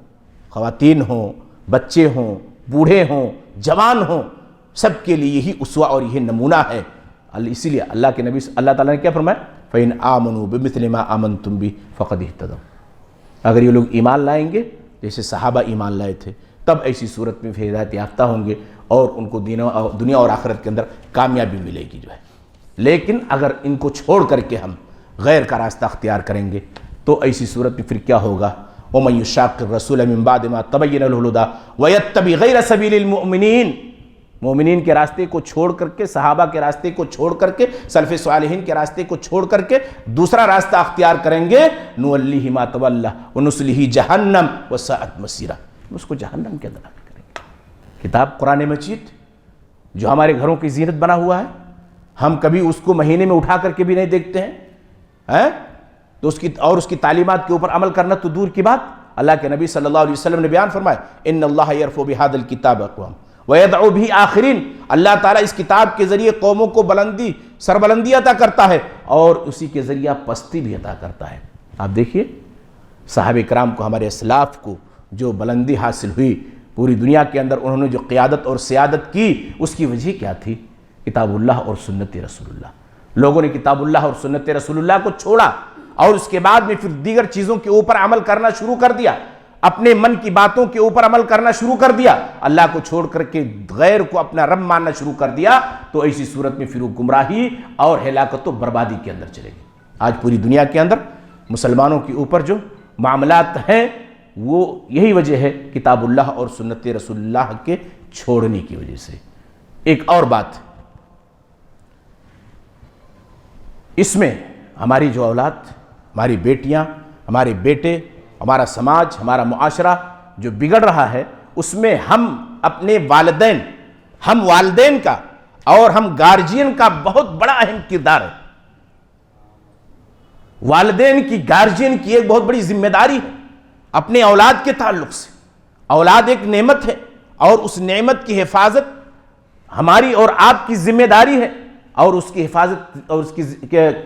خواتین ہوں، بچے ہوں، بوڑھے ہوں، جوان ہوں، سب کے لیے یہی اسوہ اور یہی نمونہ ہے۔ اسی لیے اللہ کے نبی اللہ تعالیٰ نے کیا فرمایا؟ فَإِنْ آمَنُوا بِمِثْلِ مَا آمَنْتُمْ بِهِ فَقَدِ اهْتَدَوْا، اگر یہ لوگ ایمان لائیں گے جیسے صحابہ ایمان لائے تھے تب ایسی صورت میں ہدایت یافتہ ہوں گے اور ان کو دنیا اور آخرت کے اندر کامیابی ملے گی جو ہے۔ لیکن اگر ان کو چھوڑ کر کے ہم غیر کا راستہ اختیار کریں گے تو ایسی صورت میں پھر کیا ہوگا؟ وَمَن يُشَاقِّ الرَّسُولَ مِن بَعْدِ مَا تَبَيَّنَ لَهُ الْهُدَىٰ وَيَتَّبِعْ غَيْرَ سَبِيلِ الْمُؤْمِنِينَ، مومنین کے راستے کو چھوڑ کر کے، صحابہ کے راستے کو چھوڑ کر کے، سلف صالحین کے راستے کو چھوڑ کر کے دوسرا راستہ اختیار کریں گے، نُوَلِّهِ مَا تَوَلَّىٰ وَنُصْلِهِ جَهَنَّمَ وَسَاءَتْ مَصِيرًا، اس کو جہنم کے اندر داخل کریں گے۔ کتاب قرآن مجید جو ہمارے گھروں کی زینت بنا ہوا ہے، ہم کبھی اس کو مہینے میں اٹھا کر کے بھی نہیں دیکھتے ہیں، تو اس کی تعلیمات کے اوپر عمل کرنا تو دور کی بات۔ اللہ کے نبی صلی اللہ علیہ وسلم نے بیان فرمایا ان اللہ یرفع بہذا الکتاب اقوام ویدعو بہ آخرین، اللہ تعالیٰ اس کتاب کے ذریعے قوموں کو سربلندی عطا کرتا ہے اور اسی کے ذریعہ پستی بھی عطا کرتا ہے۔ آپ دیکھیے صحابہ کرام کو، ہمارے اسلاف کو جو بلندی حاصل ہوئی پوری دنیا کے اندر، انہوں نے جو قیادت اور سیادت کی، اس کی وجہ کیا تھی؟ کتاب اللہ اور سنت رسول اللہ۔ لوگوں نے کتاب اللہ اور سنت رسول اللہ کو چھوڑا اور اس کے بعد میں پھر دیگر چیزوں کے اوپر عمل کرنا شروع کر دیا، اپنے من کی باتوں کے اوپر عمل کرنا شروع کر دیا، اللہ کو چھوڑ کر کے غیر کو اپنا رب ماننا شروع کر دیا، تو ایسی صورت میں پھر وہ گمراہی اور ہلاکت و بربادی کے اندر چلے گئے۔ آج پوری دنیا کے اندر مسلمانوں کے اوپر جو معاملات ہیں وہ یہی وجہ ہے کتاب اللہ اور سنت رسول اللہ کے چھوڑنے کی وجہ سے۔ ایک اور بات، اس میں ہماری جو اولاد، ہماری بیٹیاں، ہمارے بیٹے، ہمارا سماج، ہمارا معاشرہ جو بگڑ رہا ہے، اس میں ہم اپنے والدین کا اور ہم گارجین کا بہت بڑا اہم کردار ہے۔ والدین کی، گارجین کی ایک بہت بڑی ذمہ داری ہے اپنے اولاد کے تعلق سے۔ اولاد ایک نعمت ہے اور اس نعمت کی حفاظت ہماری اور آپ کی ذمہ داری ہے، اور اس کی حفاظت اور اس کی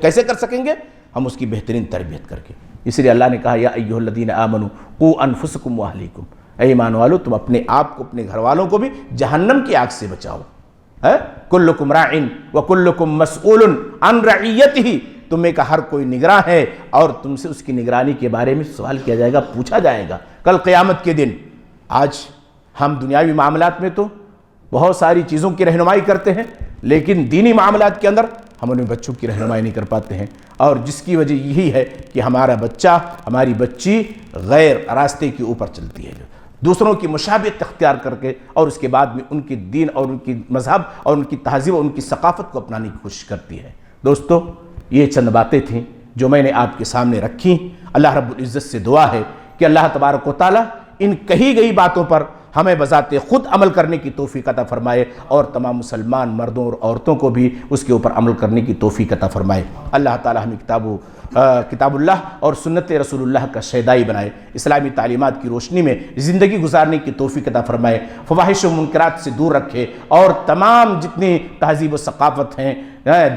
کیسے کر سکیں گے؟ ہم اس کی بہترین تربیت کر کے۔ اس لیے اللہ نے کہا یا ایھا الذین آمنوا قوا انفسکم واہلیکم، اے ایمان والو تم اپنے آپ کو، اپنے گھر والوں کو بھی جہنم کی آگ سے بچاؤ۔ کلکم راع وکلکم مسئول عن رعیتہ، تمہیں کا ہر کوئی نگراں ہے اور تم سے اس کی نگرانی کے بارے میں سوال کیا جائے گا، پوچھا جائے گا کل قیامت کے دن۔ آج ہم دنیاوی معاملات میں تو بہت ساری چیزوں کی رہنمائی کرتے ہیں، لیکن دینی معاملات کے اندر ہم انہیں بچوں کی رہنمائی نہیں کر پاتے ہیں، اور جس کی وجہ یہی ہے کہ ہمارا بچہ، ہماری بچی غیر راستے کے اوپر چلتی ہے، دوسروں کی مشابہت اختیار کر کے، اور اس کے بعد میں ان کی دین اور ان کی مذہب اور ان کی تہذیب اور ان کی ثقافت کو اپنانے کی کوشش کرتی ہے۔ دوستو، یہ چند باتیں تھیں جو میں نے آپ کے سامنے رکھی۔ اللہ رب العزت سے دعا ہے کہ اللہ تبارک و تعالیٰ ان کہی گئی باتوں پر ہمیں بذات خود عمل کرنے کی توفیق عطا فرمائے، اور تمام مسلمان مردوں اور عورتوں کو بھی اس کے اوپر عمل کرنے کی توفیق عطا فرمائے۔ اللہ تعالیٰ ہمیں کتاب اللہ اور سنت رسول اللہ کا شیدائی بنائے، اسلامی تعلیمات کی روشنی میں زندگی گزارنے کی توفیق عطا فرمائے، فواحش و منکرات سے دور رکھے، اور تمام جتنی تہذیب و ثقافت ہیں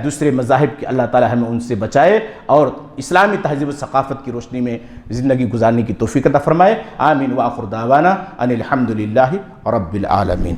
دوسرے مذاہب کے، اللہ تعالیٰ ہمیں ان سے بچائے اور اسلامی تہذیب و ثقافت کی روشنی میں زندگی گزارنے کی توفیق عطا فرمائے۔ آمین وآخر دعوانا ان الحمد للہ رب العالمین۔